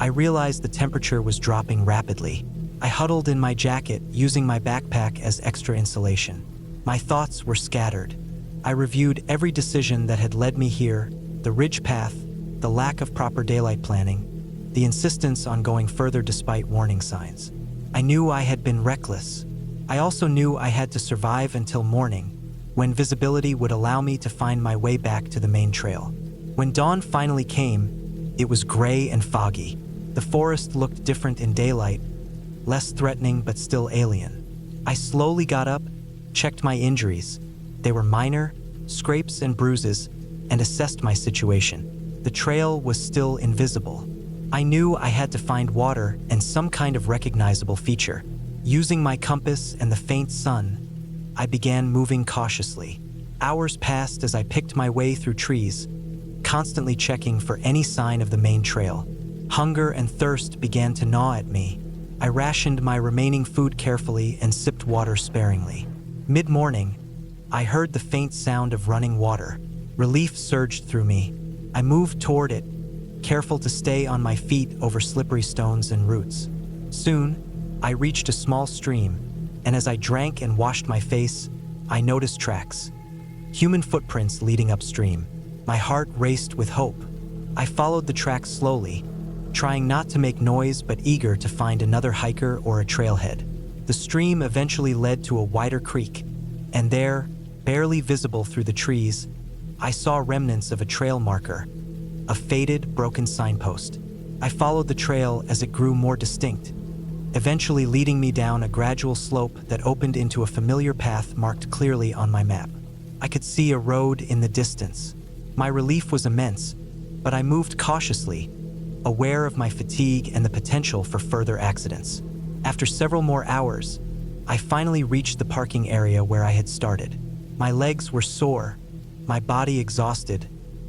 I realized the temperature was dropping rapidly. I huddled in my jacket, using my backpack as extra insulation. My thoughts were scattered. I reviewed every decision that had led me here, the ridge path, the lack of proper daylight planning, the insistence on going further despite warning signs. I knew I had been reckless. I also knew I had to survive until morning, when visibility would allow me to find my way back to the main trail. When dawn finally came, it was gray and foggy. The forest looked different in daylight, less threatening but still alien. I slowly got up, checked my injuries. They were minor, scrapes and bruises, and assessed my situation. The trail was still invisible. I knew I had to find water and some kind of recognizable feature. Using my compass and the faint sun, I began moving cautiously. Hours passed as I picked my way through trees, constantly checking for any sign of the main trail. Hunger and thirst began to gnaw at me. I rationed my remaining food carefully and sipped water sparingly. Mid-morning, I heard the faint sound of running water. Relief surged through me. I moved toward it, careful to stay on my feet over slippery stones and roots. Soon, I reached a small stream, and as I drank and washed my face, I noticed tracks. Human footprints leading upstream. My heart raced with hope. I followed the tracks slowly, trying not to make noise but eager to find another hiker or a trailhead. The stream eventually led to a wider creek, And there, barely visible through the trees, I saw remnants of a trail marker, a faded, broken signpost. I followed the trail as it grew more distinct, eventually leading me down a gradual slope that opened into a familiar path marked clearly on my map. I could see a road in the distance. My relief was immense, but I moved cautiously, aware of my fatigue and the potential for further accidents. After several more hours, I finally reached the parking area where I had started. My legs were sore, my body exhausted,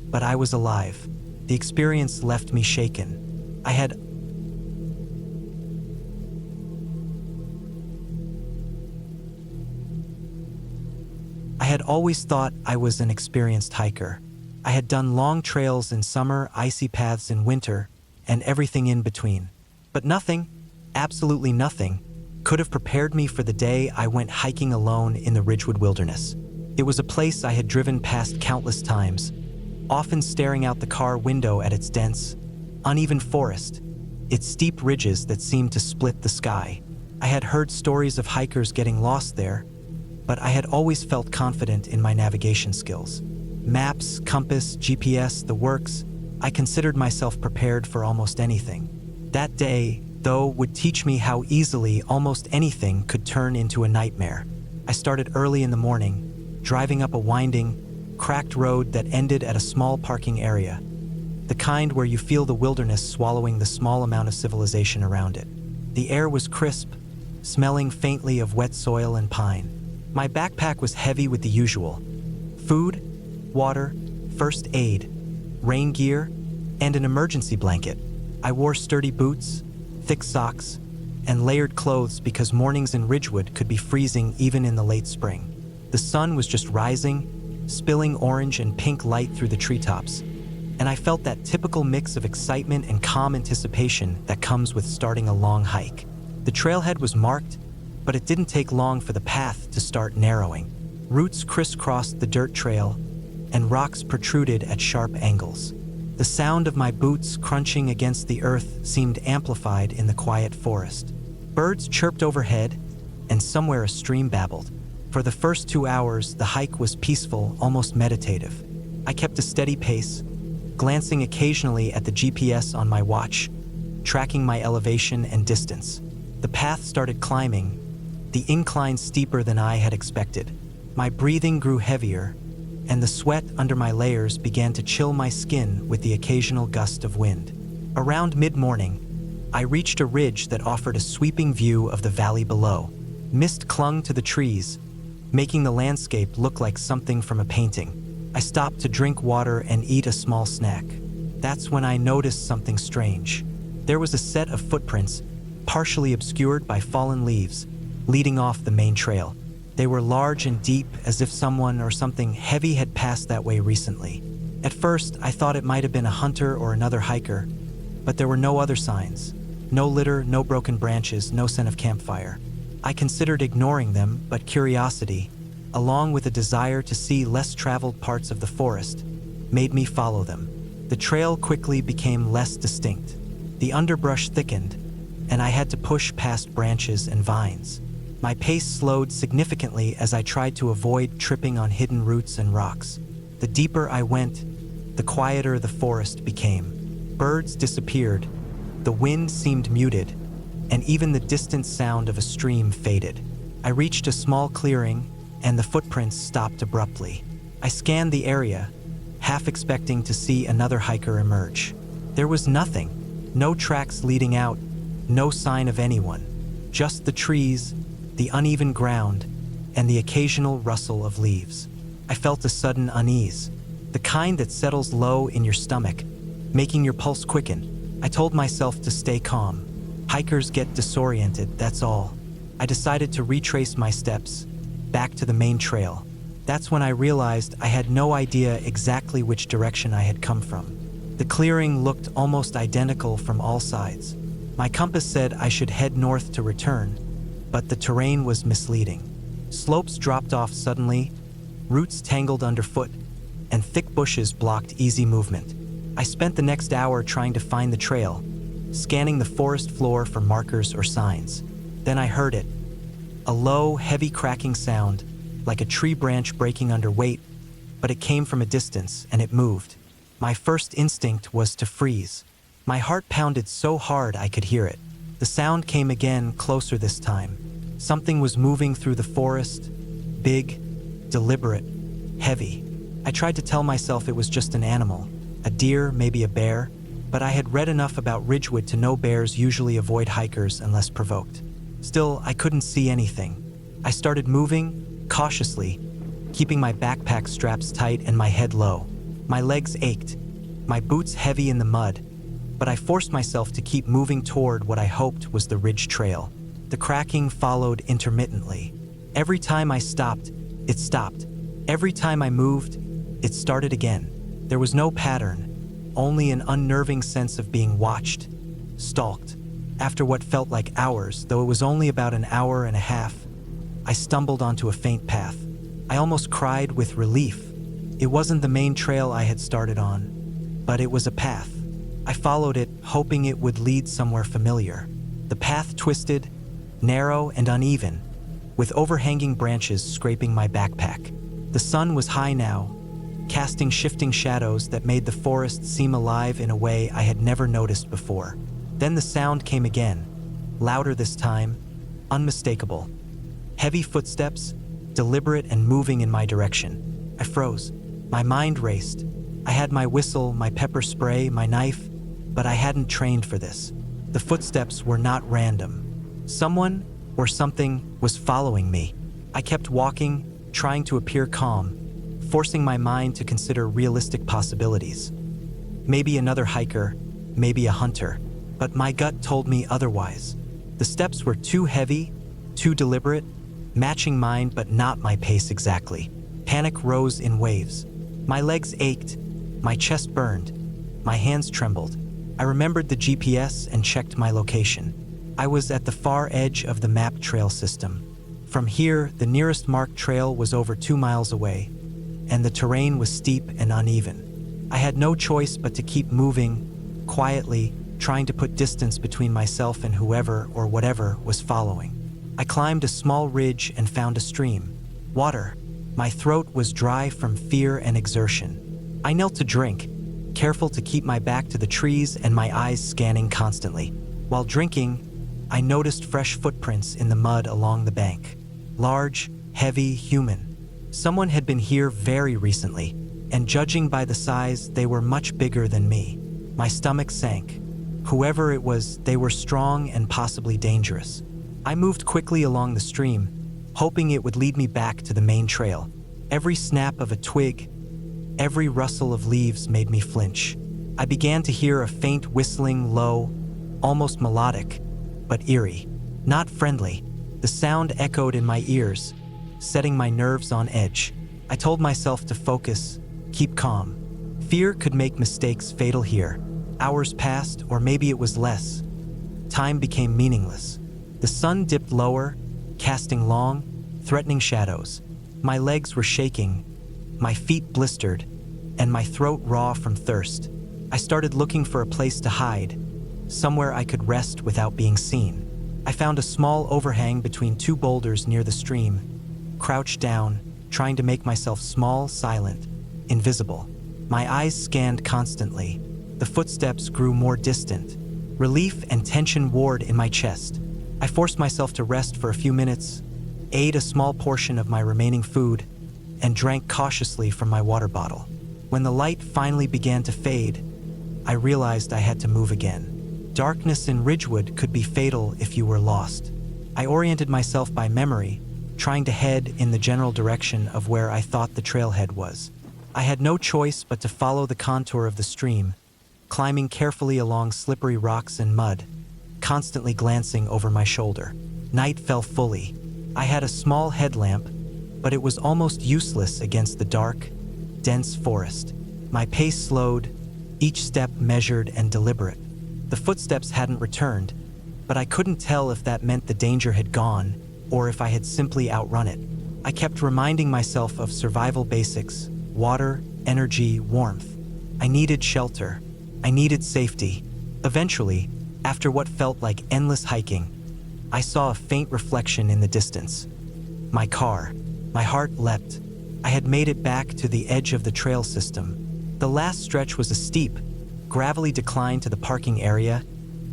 but I was alive. The experience left me shaken. I had always thought I was an experienced hiker. I had done long trails in summer, icy paths in winter, and everything in between. But nothing, absolutely nothing, could have prepared me for the day I went hiking alone in the Ridgewood Wilderness. It was a place I had driven past countless times, often staring out the car window at its dense, uneven forest, its steep ridges that seemed to split the sky. I had heard stories of hikers getting lost there, but I had always felt confident in my navigation skills. Maps, compass, GPS, the works, I considered myself prepared for almost anything. That day, though, would teach me how easily almost anything could turn into a nightmare. I started early in the morning, driving up a winding, cracked road that ended at a small parking area, the kind where you feel the wilderness swallowing the small amount of civilization around it. The air was crisp, smelling faintly of wet soil and pine. My backpack was heavy with the usual: food, water, first aid, rain gear, and an emergency blanket. I wore sturdy boots, thick socks, and layered clothes because mornings in Ridgewood could be freezing even in the late spring. The sun was just rising, spilling orange and pink light through the treetops, and I felt that typical mix of excitement and calm anticipation that comes with starting a long hike. The trailhead was marked, but it didn't take long for the path to start narrowing. Roots crisscrossed the dirt trail, and rocks protruded at sharp angles. The sound of my boots crunching against the earth seemed amplified in the quiet forest. Birds chirped overhead, and somewhere a stream babbled. For the first 2 hours, the hike was peaceful, almost meditative. I kept a steady pace, glancing occasionally at the GPS on my watch, tracking my elevation and distance. The path started climbing, the incline steeper than I had expected. My breathing grew heavier, and the sweat under my layers began to chill my skin with the occasional gust of wind. Around mid-morning, I reached a ridge that offered a sweeping view of the valley below. Mist clung to the trees, making the landscape look like something from a painting. I stopped to drink water and eat a small snack. That's when I noticed something strange. There was a set of footprints, partially obscured by fallen leaves, leading off the main trail. They were large and deep, as if someone or something heavy had passed that way recently. At first, I thought it might have been a hunter or another hiker, but there were no other signs. No litter, no broken branches, no scent of campfire. I considered ignoring them, but curiosity, along with a desire to see less traveled parts of the forest, made me follow them. The trail quickly became less distinct. The underbrush thickened, and I had to push past branches and vines. My pace slowed significantly as I tried to avoid tripping on hidden roots and rocks. The deeper I went, the quieter the forest became. Birds disappeared, the wind seemed muted, and even the distant sound of a stream faded. I reached a small clearing, and the footprints stopped abruptly. I scanned the area, half expecting to see another hiker emerge. There was nothing, no tracks leading out, no sign of anyone, just the trees, the uneven ground, and the occasional rustle of leaves. I felt a sudden unease, the kind that settles low in your stomach, making your pulse quicken. I told myself to stay calm. Hikers get disoriented, that's all. I decided to retrace my steps, back to the main trail. That's when I realized I had no idea exactly which direction I had come from. The clearing looked almost identical from all sides. My compass said I should head north to return, but the terrain was misleading. Slopes dropped off suddenly, roots tangled underfoot, and thick bushes blocked easy movement. I spent the next hour trying to find the trail, scanning the forest floor for markers or signs. Then I heard it, a low, heavy cracking sound, like a tree branch breaking under weight, but it came from a distance and it moved. My first instinct was to freeze. My heart pounded so hard I could hear it. The sound came again, closer this time. Something was moving through the forest, big, deliberate, heavy. I tried to tell myself it was just an animal, a deer, maybe a bear, but I had read enough about Ridgewood to know bears usually avoid hikers unless provoked. Still, I couldn't see anything. I started moving, cautiously, keeping my backpack straps tight and my head low. My legs ached, my boots heavy in the mud, but I forced myself to keep moving toward what I hoped was the ridge trail. The cracking followed intermittently. Every time I stopped, it stopped. Every time I moved, it started again. There was no pattern, only an unnerving sense of being watched, stalked. After what felt like hours, though it was only about an hour and a half, I stumbled onto a faint path. I almost cried with relief. It wasn't the main trail I had started on, but it was a path. I followed it, hoping it would lead somewhere familiar. The path twisted, narrow and uneven, with overhanging branches scraping my backpack. The sun was high now, casting shifting shadows that made the forest seem alive in a way I had never noticed before. Then the sound came again, louder this time, unmistakable. Heavy footsteps, deliberate and moving in my direction. I froze. My mind raced. I had my whistle, my pepper spray, my knife, but I hadn't trained for this. The footsteps were not random. Someone or something was following me. I kept walking, trying to appear calm, forcing my mind to consider realistic possibilities. Maybe another hiker, maybe a hunter, but my gut told me otherwise. The steps were too heavy, too deliberate, matching mine but not my pace exactly. Panic rose in waves. My legs ached, my chest burned, my hands trembled. I remembered the GPS and checked my location. I was at the far edge of the map trail system. From here, the nearest marked trail was over 2 miles away, and the terrain was steep and uneven. I had no choice but to keep moving, quietly, trying to put distance between myself and whoever or whatever was following. I climbed a small ridge and found a stream. Water. My throat was dry from fear and exertion. I knelt to drink, careful to keep my back to the trees and my eyes scanning constantly. While drinking, I noticed fresh footprints in the mud along the bank. Large, heavy, human. Someone had been here very recently, and judging by the size, they were much bigger than me. My stomach sank. Whoever it was, they were strong and possibly dangerous. I moved quickly along the stream, hoping it would lead me back to the main trail. Every snap of a twig, every rustle of leaves made me flinch. I began to hear a faint whistling, low, almost melodic, but eerie, not friendly. The sound echoed in my ears, setting my nerves on edge. I told myself to focus, keep calm. Fear could make mistakes fatal here. Hours passed, or maybe it was less. Time became meaningless. The sun dipped lower, casting long, threatening shadows. My legs were shaking, my feet blistered, and my throat raw from thirst. I started looking for a place to hide, somewhere I could rest without being seen. I found a small overhang between 2 boulders near the stream, crouched down, trying to make myself small, silent, invisible. My eyes scanned constantly. The footsteps grew more distant. Relief and tension warred in my chest. I forced myself to rest for a few minutes, ate a small portion of my remaining food, and drank cautiously from my water bottle. When the light finally began to fade, I realized I had to move again. Darkness in Ridgewood could be fatal if you were lost. I oriented myself by memory, trying to head in the general direction of where I thought the trailhead was. I had no choice but to follow the contour of the stream, climbing carefully along slippery rocks and mud, constantly glancing over my shoulder. Night fell fully. I had a small headlamp, but it was almost useless against the dark, dense forest. My pace slowed, each step measured and deliberate. The footsteps hadn't returned, but I couldn't tell if that meant the danger had gone or if I had simply outrun it. I kept reminding myself of survival basics: water, energy, warmth. I needed shelter. I needed safety. Eventually, after what felt like endless hiking, I saw a faint reflection in the distance. My car. My heart leapt. I had made it back to the edge of the trail system. The last stretch was a steep, gravelly decline to the parking area,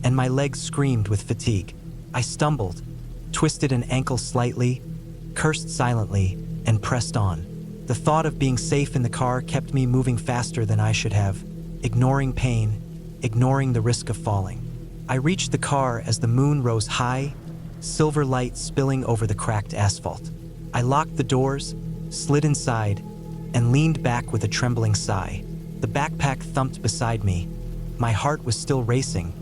and my legs screamed with fatigue. I stumbled, twisted an ankle slightly, cursed silently, and pressed on. The thought of being safe in the car kept me moving faster than I should have, ignoring pain, ignoring the risk of falling. I reached the car as the moon rose high, silver light spilling over the cracked asphalt. I locked the doors, slid inside, and leaned back with a trembling sigh. The backpack thumped beside me. My heart was still racing,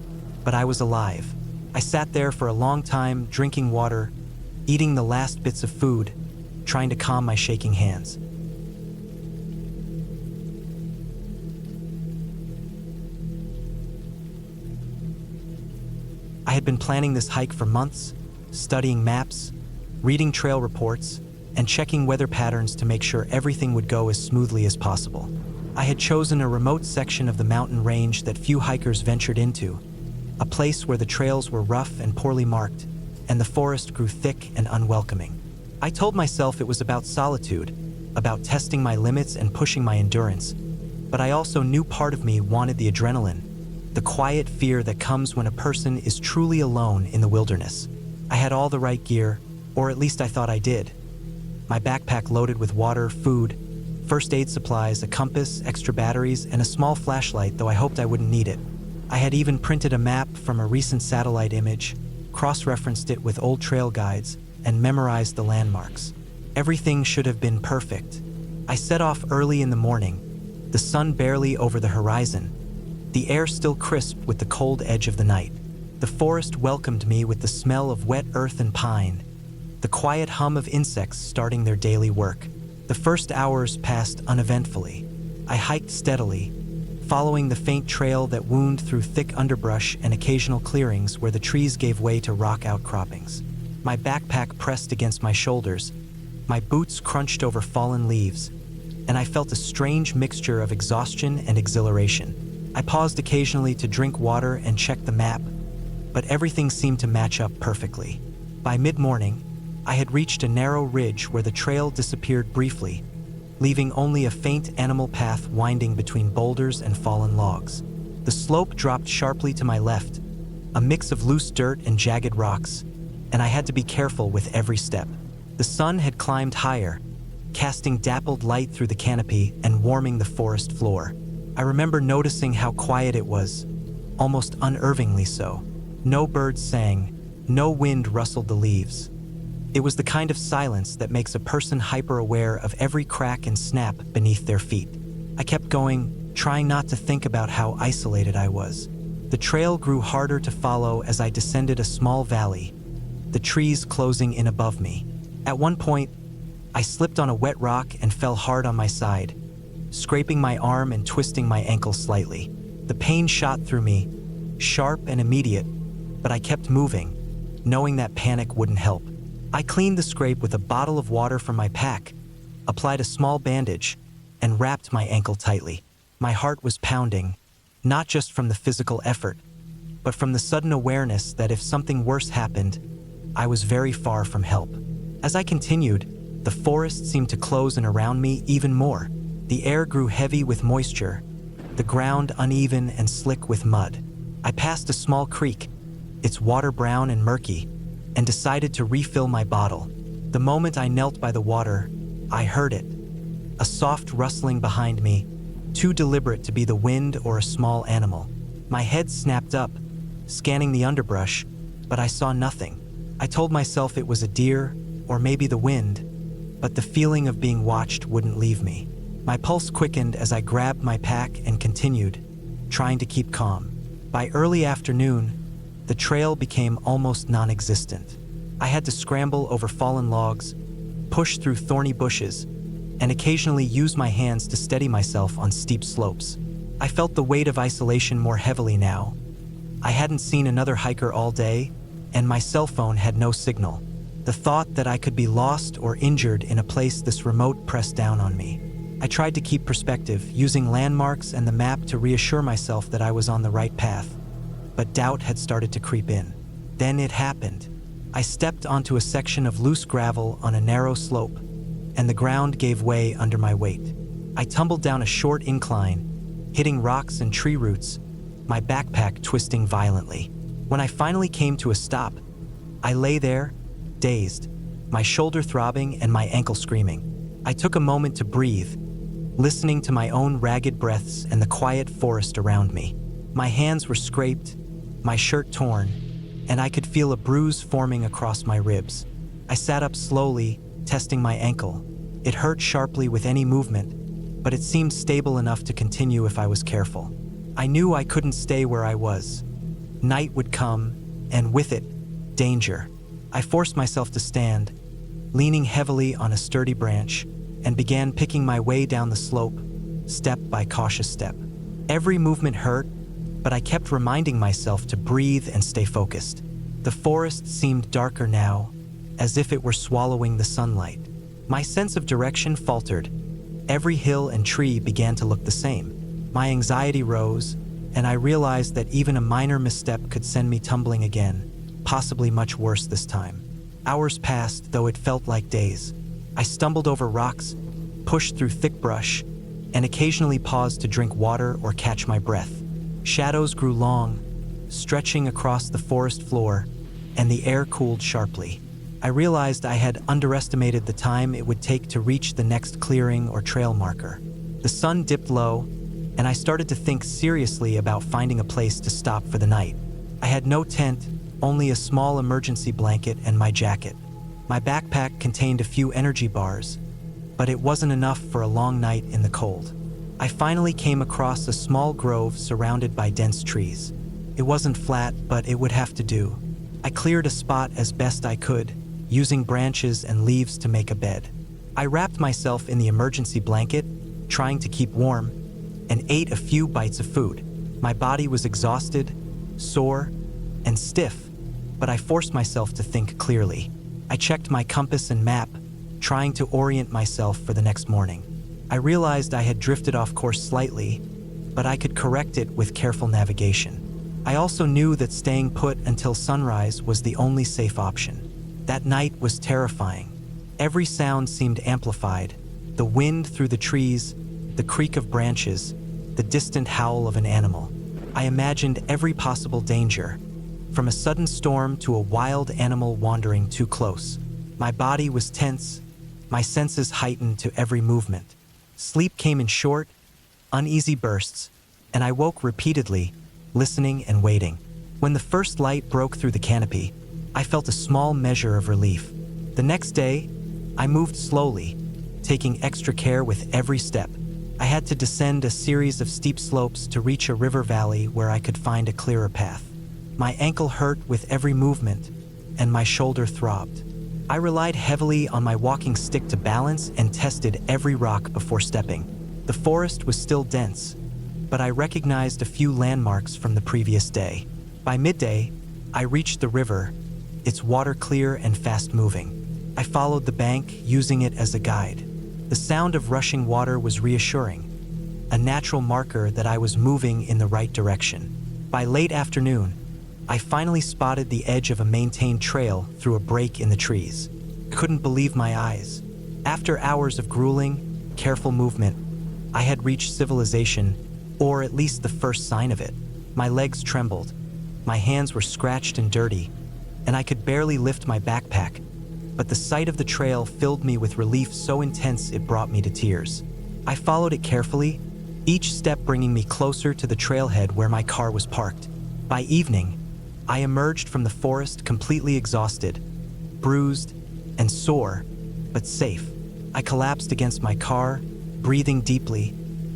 but I was alive. I sat there for a long time, drinking water, eating the last bits of food, trying to calm my shaking hands. I had been planning this hike for months, studying maps, reading trail reports, and checking weather patterns to make sure everything would go as smoothly as possible. I had chosen a remote section of the mountain range that few hikers ventured into, a place where the trails were rough and poorly marked, and the forest grew thick and unwelcoming. I told myself it was about solitude, about testing my limits and pushing my endurance, but I also knew part of me wanted the adrenaline, the quiet fear that comes when a person is truly alone in the wilderness. I had all the right gear, or at least I thought I did. My backpack loaded with water, food, first aid supplies, a compass, extra batteries, and a small flashlight, though I hoped I wouldn't need it. I had even printed a map from a recent satellite image, cross-referenced it with old trail guides, and memorized the landmarks. Everything should have been perfect. I set off early in the morning, the sun barely over the horizon, the air still crisp with the cold edge of the night. The forest welcomed me with the smell of wet earth and pine, the quiet hum of insects starting their daily work. The first hours passed uneventfully. I hiked steadily, following the faint trail that wound through thick underbrush and occasional clearings where the trees gave way to rock outcroppings. My backpack pressed against my shoulders, my boots crunched over fallen leaves, and I felt a strange mixture of exhaustion and exhilaration. I paused occasionally to drink water and check the map, but everything seemed to match up perfectly. By mid-morning, I had reached a narrow ridge where the trail disappeared briefly, leaving only a faint animal path winding between boulders and fallen logs. The slope dropped sharply to my left, a mix of loose dirt and jagged rocks, and I had to be careful with every step. The sun had climbed higher, casting dappled light through the canopy and warming the forest floor. I remember noticing how quiet it was, almost unnervingly so. No birds sang, no wind rustled the leaves. It was the kind of silence that makes a person hyper-aware of every crack and snap beneath their feet. I kept going, trying not to think about how isolated I was. The trail grew harder to follow as I descended a small valley, the trees closing in above me. At one point, I slipped on a wet rock and fell hard on my side, scraping my arm and twisting my ankle slightly. The pain shot through me, sharp and immediate, but I kept moving, knowing that panic wouldn't help. I cleaned the scrape with a bottle of water from my pack, applied a small bandage, and wrapped my ankle tightly. My heart was pounding, not just from the physical effort, but from the sudden awareness that if something worse happened, I was very far from help. As I continued, the forest seemed to close in around me even more. The air grew heavy with moisture, the ground uneven and slick with mud. I passed a small creek, its water brown and murky, and decided to refill my bottle. The moment I knelt by the water, I heard it. A soft rustling behind me, too deliberate to be the wind or a small animal. My head snapped up, scanning the underbrush, but I saw nothing. I told myself it was a deer, or maybe the wind, but the feeling of being watched wouldn't leave me. My pulse quickened as I grabbed my pack and continued, trying to keep calm. By early afternoon, the trail became almost non-existent. I had to scramble over fallen logs, push through thorny bushes, and occasionally use my hands to steady myself on steep slopes. I felt the weight of isolation more heavily now. I hadn't seen another hiker all day, and my cell phone had no signal. The thought that I could be lost or injured in a place this remote pressed down on me. I tried to keep perspective, using landmarks and the map to reassure myself that I was on the right path. But doubt had started to creep in. Then it happened. I stepped onto a section of loose gravel on a narrow slope, and the ground gave way under my weight. I tumbled down a short incline, hitting rocks and tree roots, my backpack twisting violently. When I finally came to a stop, I lay there, dazed, my shoulder throbbing and my ankle screaming. I took a moment to breathe, listening to my own ragged breaths and the quiet forest around me. My hands were scraped, my shirt torn, and I could feel a bruise forming across my ribs. I sat up slowly, testing my ankle. It hurt sharply with any movement, but it seemed stable enough to continue if I was careful. I knew I couldn't stay where I was. Night would come, and with it, danger. I forced myself to stand, leaning heavily on a sturdy branch, and began picking my way down the slope, step by cautious step. Every movement hurt, but I kept reminding myself to breathe and stay focused. The forest seemed darker now, as if it were swallowing the sunlight. My sense of direction faltered. Every hill and tree began to look the same. My anxiety rose, and I realized that even a minor misstep could send me tumbling again, possibly much worse this time. Hours passed, though it felt like days. I stumbled over rocks, pushed through thick brush, and occasionally paused to drink water or catch my breath. Shadows grew long, stretching across the forest floor, and the air cooled sharply. I realized I had underestimated the time it would take to reach the next clearing or trail marker. The sun dipped low, and I started to think seriously about finding a place to stop for the night. I had no tent, only a small emergency blanket and my jacket. My backpack contained a few energy bars, but it wasn't enough for a long night in the cold. I finally came across a small grove surrounded by dense trees. It wasn't flat, but it would have to do. I cleared a spot as best I could, using branches and leaves to make a bed. I wrapped myself in the emergency blanket, trying to keep warm, and ate a few bites of food. My body was exhausted, sore, and stiff, but I forced myself to think clearly. I checked my compass and map, trying to orient myself for the next morning. I realized I had drifted off course slightly, but I could correct it with careful navigation. I also knew that staying put until sunrise was the only safe option. That night was terrifying. Every sound seemed amplified: the wind through the trees, the creak of branches, the distant howl of an animal. I imagined every possible danger, from a sudden storm to a wild animal wandering too close. My body was tense, my senses heightened to every movement. Sleep came in short, uneasy bursts, and I woke repeatedly, listening and waiting. When the first light broke through the canopy, I felt a small measure of relief. The next day, I moved slowly, taking extra care with every step. I had to descend a series of steep slopes to reach a river valley where I could find a clearer path. My ankle hurt with every movement, and my shoulder throbbed. I relied heavily on my walking stick to balance and tested every rock before stepping. The forest was still dense, but I recognized a few landmarks from the previous day. By midday, I reached the river, its water clear and fast-moving. I followed the bank, using it as a guide. The sound of rushing water was reassuring, a natural marker that I was moving in the right direction. By late afternoon, I finally spotted the edge of a maintained trail through a break in the trees. I couldn't believe my eyes. After hours of grueling, careful movement, I had reached civilization, or at least the first sign of it. My legs trembled, my hands were scratched and dirty, and I could barely lift my backpack, but the sight of the trail filled me with relief so intense it brought me to tears. I followed it carefully, each step bringing me closer to the trailhead where my car was parked. By evening, I emerged from the forest completely exhausted, bruised, and sore, but safe. I collapsed against my car, breathing deeply,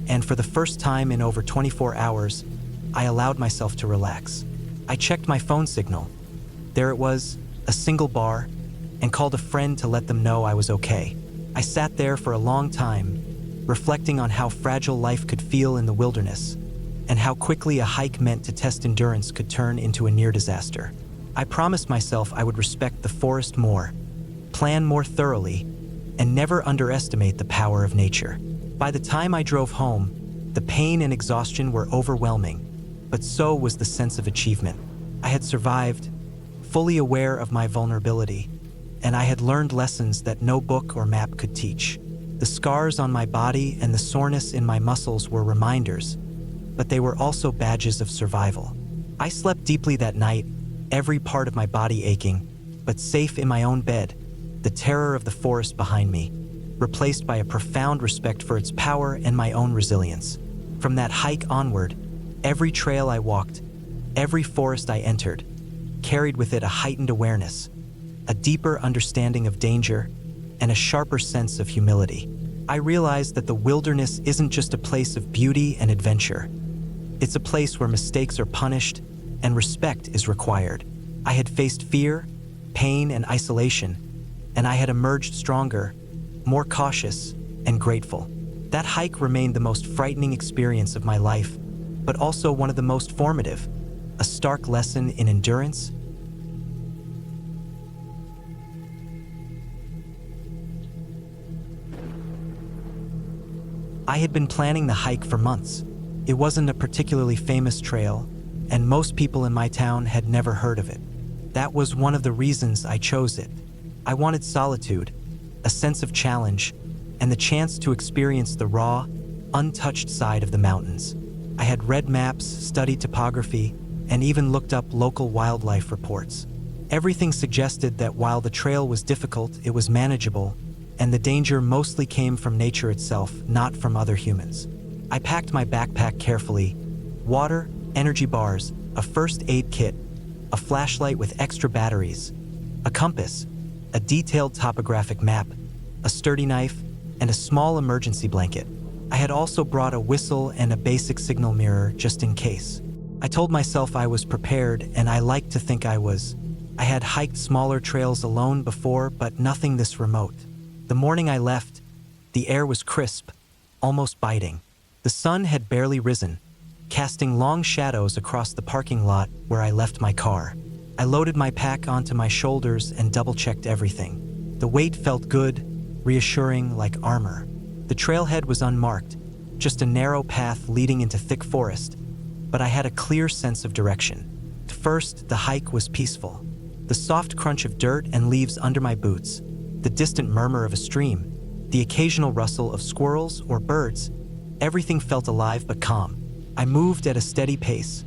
and for the first time in over 24 hours, I allowed myself to relax. I checked my phone signal. There it was, a single bar, and called a friend to let them know I was okay. I sat there for a long time, reflecting on how fragile life could feel in the wilderness, and how quickly a hike meant to test endurance could turn into a near disaster. I promised myself I would respect the forest more, plan more thoroughly, and never underestimate the power of nature. By the time I drove home, the pain and exhaustion were overwhelming, but so was the sense of achievement. I had survived, fully aware of my vulnerability, and I had learned lessons that no book or map could teach. The scars on my body and the soreness in my muscles were reminders, but they were also badges of survival. I slept deeply that night, every part of my body aching, but safe in my own bed, the terror of the forest behind me, replaced by a profound respect for its power and my own resilience. From that hike onward, every trail I walked, every forest I entered, carried with it a heightened awareness, a deeper understanding of danger, and a sharper sense of humility. I realized that the wilderness isn't just a place of beauty and adventure. It's a place where mistakes are punished and respect is required. I had faced fear, pain, and isolation, and I had emerged stronger, more cautious, and grateful. That hike remained the most frightening experience of my life, but also one of the most formative, a stark lesson in endurance. I had been planning the hike for months. It wasn't a particularly famous trail, and most people in my town had never heard of it. That was one of the reasons I chose it. I wanted solitude, a sense of challenge, and the chance to experience the raw, untouched side of the mountains. I had read maps, studied topography, and even looked up local wildlife reports. Everything suggested that while the trail was difficult, it was manageable, and the danger mostly came from nature itself, not from other humans. I packed my backpack carefully: water, energy bars, a first aid kit, a flashlight with extra batteries, a compass, a detailed topographic map, a sturdy knife, and a small emergency blanket. I had also brought a whistle and a basic signal mirror just in case. I told myself I was prepared, and I like to think I was. I had hiked smaller trails alone before, but nothing this remote. The morning I left, the air was crisp, almost biting. The sun had barely risen, casting long shadows across the parking lot where I left my car. I loaded my pack onto my shoulders and double-checked everything. The weight felt good, reassuring, like armor. The trailhead was unmarked, just a narrow path leading into thick forest, but I had a clear sense of direction. At first, the hike was peaceful. The soft crunch of dirt and leaves under my boots, the distant murmur of a stream, the occasional rustle of squirrels or birds, everything felt alive but calm. I moved at a steady pace,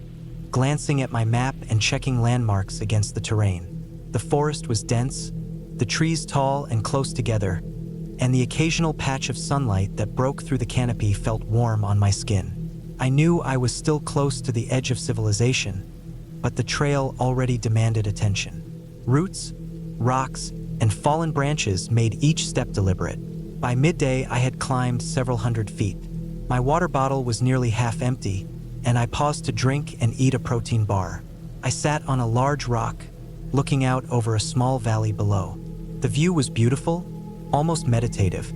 glancing at my map and checking landmarks against the terrain. The forest was dense, the trees tall and close together, and the occasional patch of sunlight that broke through the canopy felt warm on my skin. I knew I was still close to the edge of civilization, but the trail already demanded attention. Roots, rocks, and fallen branches made each step deliberate. By midday, I had climbed several hundred feet. My water bottle was nearly half empty, and I paused to drink and eat a protein bar. I sat on a large rock, looking out over a small valley below. The view was beautiful, almost meditative,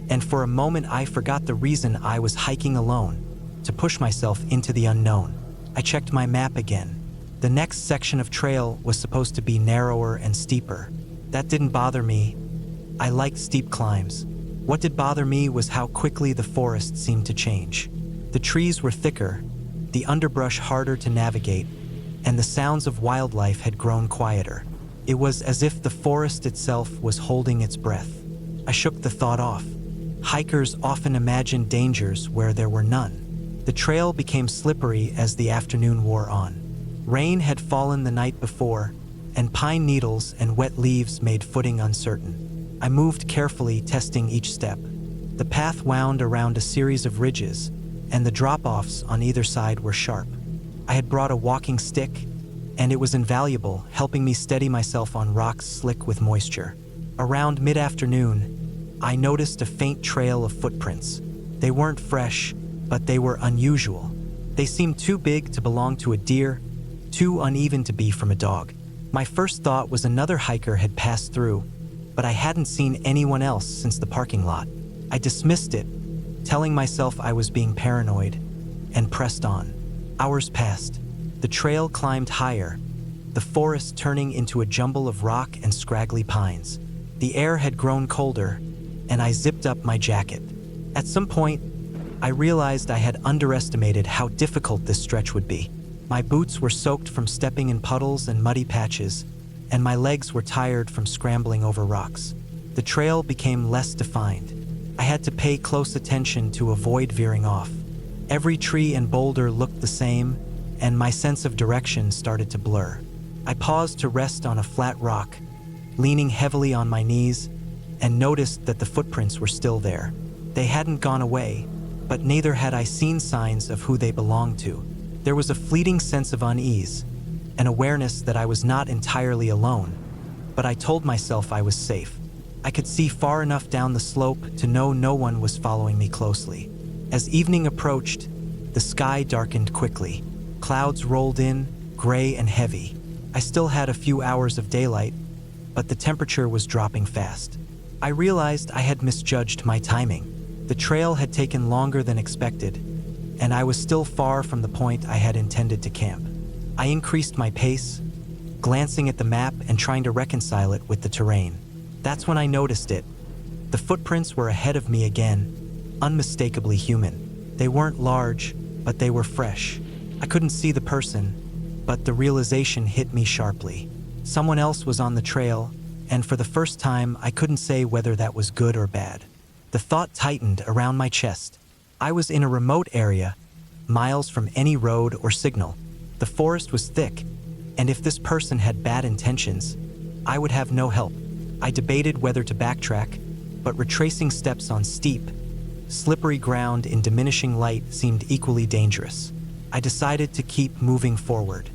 and for a moment I forgot the reason I was hiking alone, to push myself into the unknown. I checked my map again. The next section of trail was supposed to be narrower and steeper. That didn't bother me. I liked steep climbs. What did bother me was how quickly the forest seemed to change. The trees were thicker, the underbrush harder to navigate, and the sounds of wildlife had grown quieter. It was as if the forest itself was holding its breath. I shook the thought off. Hikers often imagine dangers where there were none. The trail became slippery as the afternoon wore on. Rain had fallen the night before, and pine needles and wet leaves made footing uncertain. I moved carefully, testing each step. The path wound around a series of ridges, and the drop-offs on either side were sharp. I had brought a walking stick, and it was invaluable, helping me steady myself on rocks slick with moisture. Around mid-afternoon, I noticed a faint trail of footprints. They weren't fresh, but they were unusual. They seemed too big to belong to a deer, too uneven to be from a dog. My first thought was another hiker had passed through, but I hadn't seen anyone else since the parking lot. I dismissed it, telling myself I was being paranoid, and pressed on. Hours passed. The trail climbed higher, the forest turning into a jumble of rock and scraggly pines. The air had grown colder, and I zipped up my jacket. At some point, I realized I had underestimated how difficult this stretch would be. My boots were soaked from stepping in puddles and muddy patches, and my legs were tired from scrambling over rocks. The trail became less defined. I had to pay close attention to avoid veering off. Every tree and boulder looked the same, and my sense of direction started to blur. I paused to rest on a flat rock, leaning heavily on my knees, and noticed that the footprints were still there. They hadn't gone away, but neither had I seen signs of who they belonged to. There was a fleeting sense of unease, an awareness that I was not entirely alone, but I told myself I was safe. I could see far enough down the slope to know no one was following me closely. As evening approached, the sky darkened quickly. Clouds rolled in, gray and heavy. I still had a few hours of daylight, but the temperature was dropping fast. I realized I had misjudged my timing. The trail had taken longer than expected, and I was still far from the point I had intended to camp. I increased my pace, glancing at the map and trying to reconcile it with the terrain. That's when I noticed it. The footprints were ahead of me again, unmistakably human. They weren't large, but they were fresh. I couldn't see the person, but the realization hit me sharply. Someone else was on the trail, and for the first time, I couldn't say whether that was good or bad. The thought tightened around my chest. I was in a remote area, miles from any road or signal. The forest was thick, and if this person had bad intentions, I would have no help. I debated whether to backtrack, but retracing steps on steep, slippery ground in diminishing light seemed equally dangerous. I decided to keep moving forward.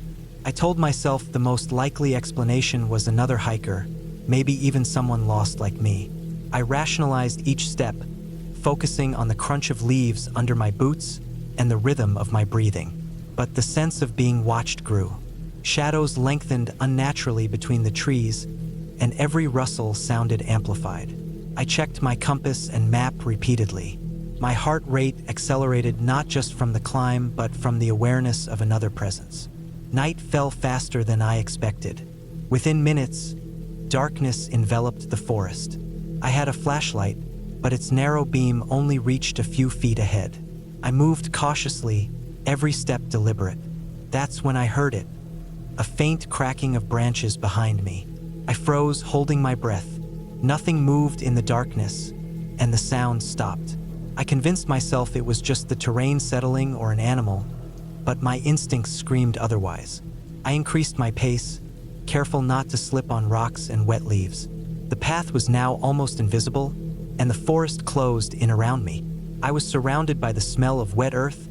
I told myself the most likely explanation was another hiker, maybe even someone lost like me. I rationalized each step, focusing on the crunch of leaves under my boots and the rhythm of my breathing. But the sense of being watched grew. Shadows lengthened unnaturally between the trees, and every rustle sounded amplified. I checked my compass and map repeatedly. My heart rate accelerated not just from the climb, but from the awareness of another presence. Night fell faster than I expected. Within minutes, darkness enveloped the forest. I had a flashlight, but its narrow beam only reached a few feet ahead. I moved cautiously, every step deliberate. That's when I heard it, a faint cracking of branches behind me. I froze, holding my breath. Nothing moved in the darkness, and the sound stopped. I convinced myself it was just the terrain settling or an animal, but my instincts screamed otherwise. I increased my pace, careful not to slip on rocks and wet leaves. The path was now almost invisible, and the forest closed in around me. I was surrounded by the smell of wet earth,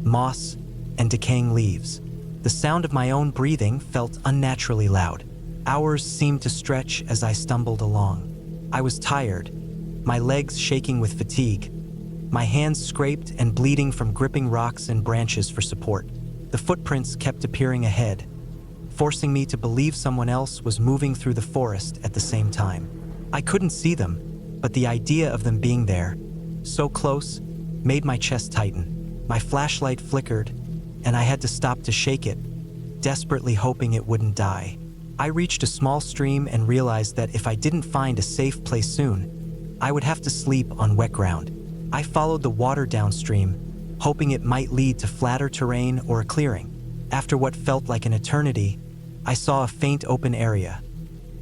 moss, and decaying leaves. The sound of my own breathing felt unnaturally loud. Hours seemed to stretch as I stumbled along. I was tired, my legs shaking with fatigue, my hands scraped and bleeding from gripping rocks and branches for support. The footprints kept appearing ahead, forcing me to believe someone else was moving through the forest at the same time. I couldn't see them, but the idea of them being there, so close, made my chest tighten. My flashlight flickered, and I had to stop to shake it, desperately hoping it wouldn't die. I reached a small stream and realized that if I didn't find a safe place soon, I would have to sleep on wet ground. I followed the water downstream, hoping it might lead to flatter terrain or a clearing. After what felt like an eternity, I saw a faint open area,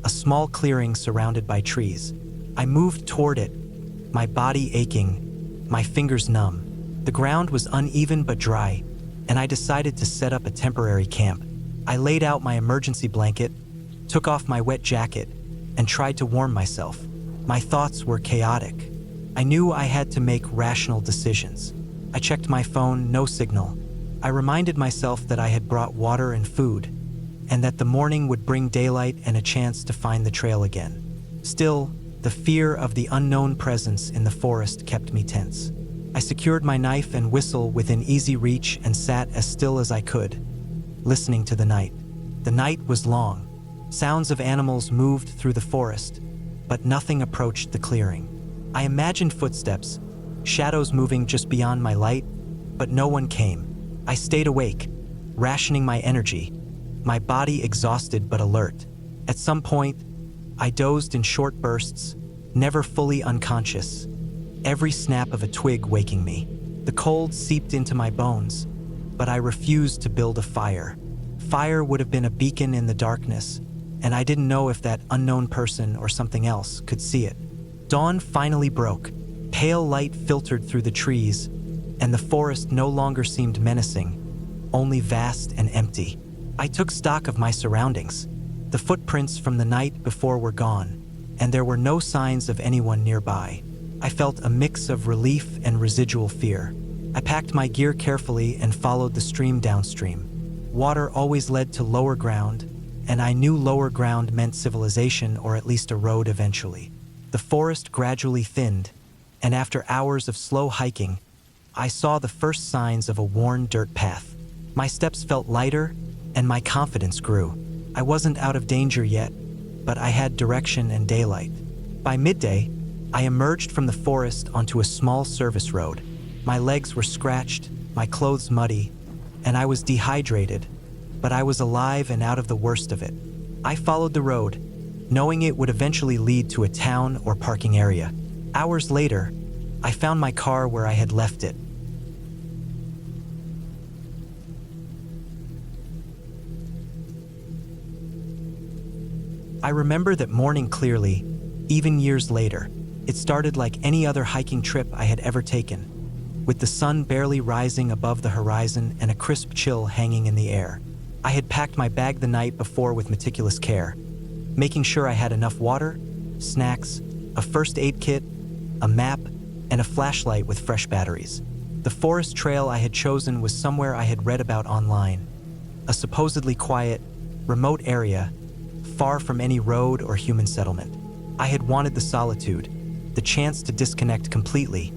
a small clearing surrounded by trees. I moved toward it, my body aching, my fingers numb. The ground was uneven but dry, and I decided to set up a temporary camp. I laid out my emergency blanket, took off my wet jacket, and tried to warm myself. My thoughts were chaotic. I knew I had to make rational decisions. I checked my phone, no signal. I reminded myself that I had brought water and food, and that the morning would bring daylight and a chance to find the trail again. Still, the fear of the unknown presence in the forest kept me tense. I secured my knife and whistle within easy reach and sat as still as I could, listening to the night. The night was long. Sounds of animals moved through the forest, but nothing approached the clearing. I imagined footsteps, shadows moving just beyond my light, but no one came. I stayed awake, rationing my energy, my body exhausted but alert. At some point, I dozed in short bursts, never fully unconscious, every snap of a twig waking me. The cold seeped into my bones, but I refused to build a fire. Fire would have been a beacon in the darkness, and I didn't know if that unknown person or something else could see it. Dawn finally broke. Pale light filtered through the trees, and the forest no longer seemed menacing, only vast and empty. I took stock of my surroundings. The footprints from the night before were gone, and there were no signs of anyone nearby. I felt a mix of relief and residual fear. I packed my gear carefully and followed the stream downstream. Water always led to lower ground, and I knew lower ground meant civilization or at least a road eventually. The forest gradually thinned, and after hours of slow hiking, I saw the first signs of a worn dirt path. My steps felt lighter, and my confidence grew. I wasn't out of danger yet, but I had direction and daylight. By midday, I emerged from the forest onto a small service road. My legs were scratched, my clothes muddy, and I was dehydrated, but I was alive and out of the worst of it. I followed the road, knowing it would eventually lead to a town or parking area. Hours later, I found my car where I had left it. I remember that morning clearly, even years later. It started like any other hiking trip I had ever taken, with the sun barely rising above the horizon and a crisp chill hanging in the air. I had packed my bag the night before with meticulous care, making sure I had enough water, snacks, a first aid kit, a map, and a flashlight with fresh batteries. The forest trail I had chosen was somewhere I had read about online, a supposedly quiet, remote area, far from any road or human settlement. I had wanted the solitude, the chance to disconnect completely,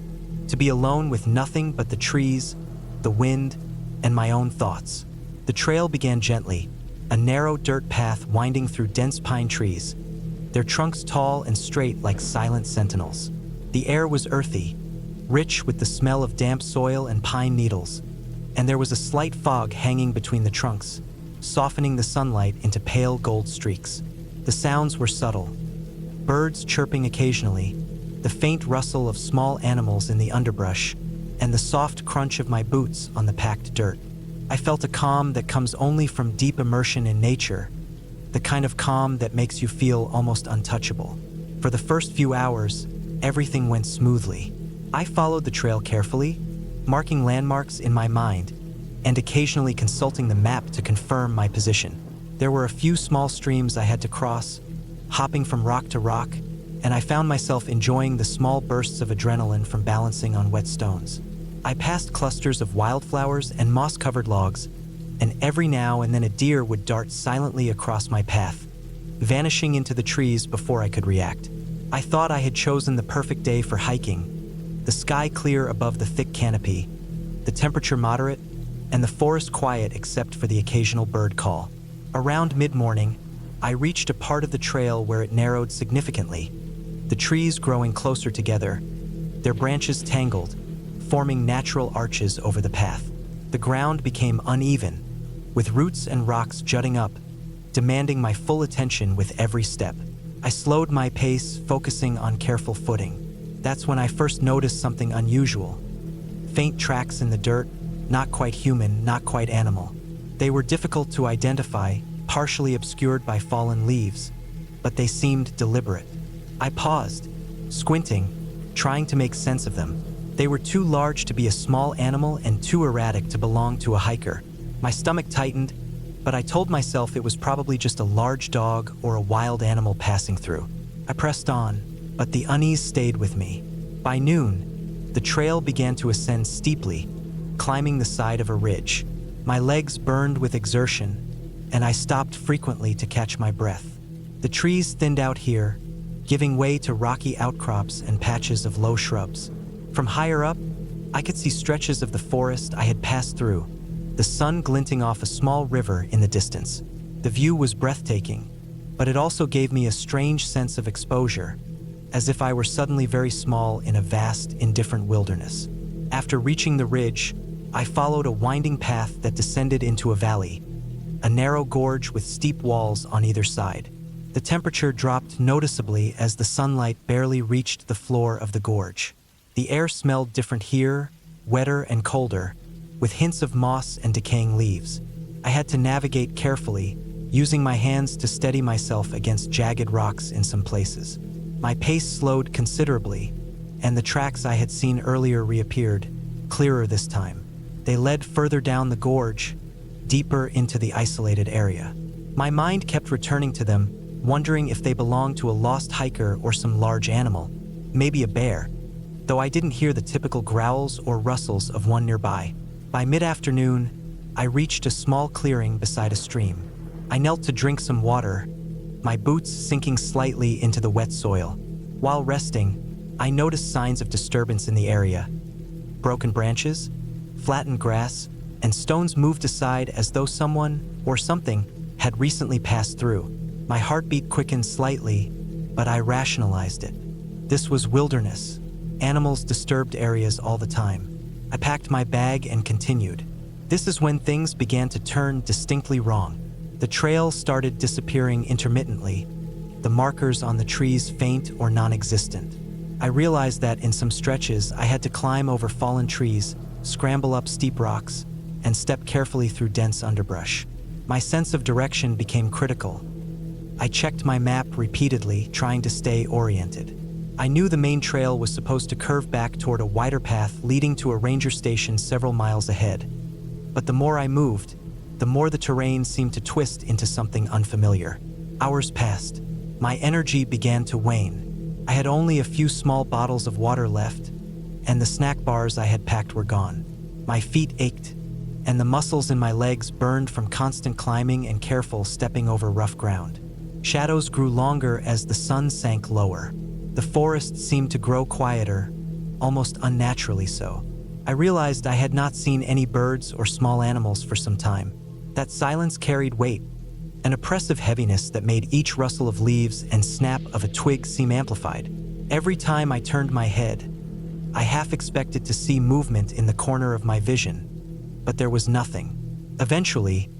to be alone with nothing but the trees, the wind, and my own thoughts. The trail began gently, a narrow dirt path winding through dense pine trees, their trunks tall and straight like silent sentinels. The air was earthy, rich with the smell of damp soil and pine needles, and there was a slight fog hanging between the trunks, softening the sunlight into pale gold streaks. The sounds were subtle, birds chirping occasionally, the faint rustle of small animals in the underbrush, and the soft crunch of my boots on the packed dirt. I felt a calm that comes only from deep immersion in nature, the kind of calm that makes you feel almost untouchable. For the first few hours, everything went smoothly. I followed the trail carefully, marking landmarks in my mind, and occasionally consulting the map to confirm my position. There were a few small streams I had to cross, hopping from rock to rock, and I found myself enjoying the small bursts of adrenaline from balancing on wet stones. I passed clusters of wildflowers and moss-covered logs, and every now and then a deer would dart silently across my path, vanishing into the trees before I could react. I thought I had chosen the perfect day for hiking, the sky clear above the thick canopy, the temperature moderate, and the forest quiet except for the occasional bird call. Around mid-morning, I reached a part of the trail where it narrowed significantly, the trees growing closer together, their branches tangled, forming natural arches over the path. The ground became uneven, with roots and rocks jutting up, demanding my full attention with every step. I slowed my pace, focusing on careful footing. That's when I first noticed something unusual. Faint tracks in the dirt, not quite human, not quite animal. They were difficult to identify, partially obscured by fallen leaves, but they seemed deliberate. I paused, squinting, trying to make sense of them. They were too large to be a small animal and too erratic to belong to a hiker. My stomach tightened, but I told myself it was probably just a large dog or a wild animal passing through. I pressed on, but the unease stayed with me. By noon, the trail began to ascend steeply, climbing the side of a ridge. My legs burned with exertion, and I stopped frequently to catch my breath. The trees thinned out here, giving way to rocky outcrops and patches of low shrubs. From higher up, I could see stretches of the forest I had passed through, the sun glinting off a small river in the distance. The view was breathtaking, but it also gave me a strange sense of exposure, as if I were suddenly very small in a vast, indifferent wilderness. After reaching the ridge, I followed a winding path that descended into a valley, a narrow gorge with steep walls on either side. The temperature dropped noticeably as the sunlight barely reached the floor of the gorge. The air smelled different here, wetter and colder, with hints of moss and decaying leaves. I had to navigate carefully, using my hands to steady myself against jagged rocks in some places. My pace slowed considerably, and the tracks I had seen earlier reappeared, clearer this time. They led further down the gorge, deeper into the isolated area. My mind kept returning to them, wondering if they belonged to a lost hiker or some large animal, maybe a bear, though I didn't hear the typical growls or rustles of one nearby. By mid-afternoon, I reached a small clearing beside a stream. I knelt to drink some water, my boots sinking slightly into the wet soil. While resting, I noticed signs of disturbance in the area. Broken branches, flattened grass, and stones moved aside as though someone, or something, had recently passed through. My heartbeat quickened slightly, but I rationalized it. This was wilderness. Animals disturbed areas all the time. I packed my bag and continued. This is when things began to turn distinctly wrong. The trail started disappearing intermittently, the markers on the trees faint or non-existent. I realized that in some stretches I had to climb over fallen trees, scramble up steep rocks, and step carefully through dense underbrush. My sense of direction became critical. I checked my map repeatedly, trying to stay oriented. I knew the main trail was supposed to curve back toward a wider path leading to a ranger station several miles ahead. But the more I moved, the more the terrain seemed to twist into something unfamiliar. Hours passed. My energy began to wane. I had only a few small bottles of water left, and the snack bars I had packed were gone. My feet ached, and the muscles in my legs burned from constant climbing and careful stepping over rough ground. Shadows grew longer as the sun sank lower. The forest seemed to grow quieter, almost unnaturally so. I realized I had not seen any birds or small animals for some time. That silence carried weight, an oppressive heaviness that made each rustle of leaves and snap of a twig seem amplified. Every time I turned my head, I half expected to see movement in the corner of my vision, but there was nothing. Eventually,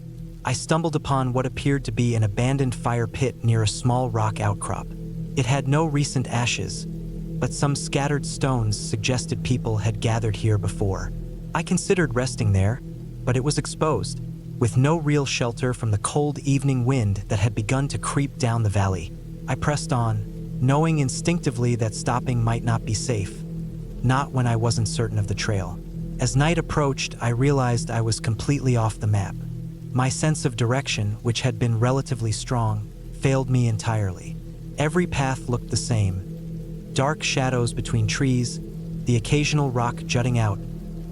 I stumbled upon what appeared to be an abandoned fire pit near a small rock outcrop. It had no recent ashes, but some scattered stones suggested people had gathered here before. I considered resting there, but it was exposed, with no real shelter from the cold evening wind that had begun to creep down the valley. I pressed on, knowing instinctively that stopping might not be safe, not when I wasn't certain of the trail. As night approached, I realized I was completely off the map. My sense of direction, which had been relatively strong, failed me entirely. Every path looked the same. Dark shadows between trees, the occasional rock jutting out,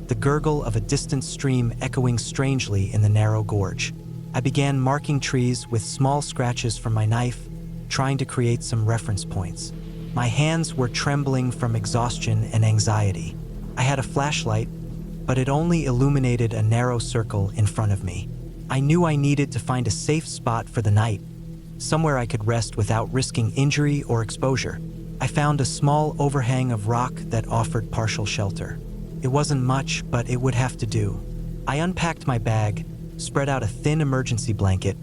the gurgle of a distant stream echoing strangely in the narrow gorge. I began marking trees with small scratches from my knife, trying to create some reference points. My hands were trembling from exhaustion and anxiety. I had a flashlight, but it only illuminated a narrow circle in front of me. I knew I needed to find a safe spot for the night, somewhere I could rest without risking injury or exposure. I found a small overhang of rock that offered partial shelter. It wasn't much, but it would have to do. I unpacked my bag, spread out a thin emergency blanket,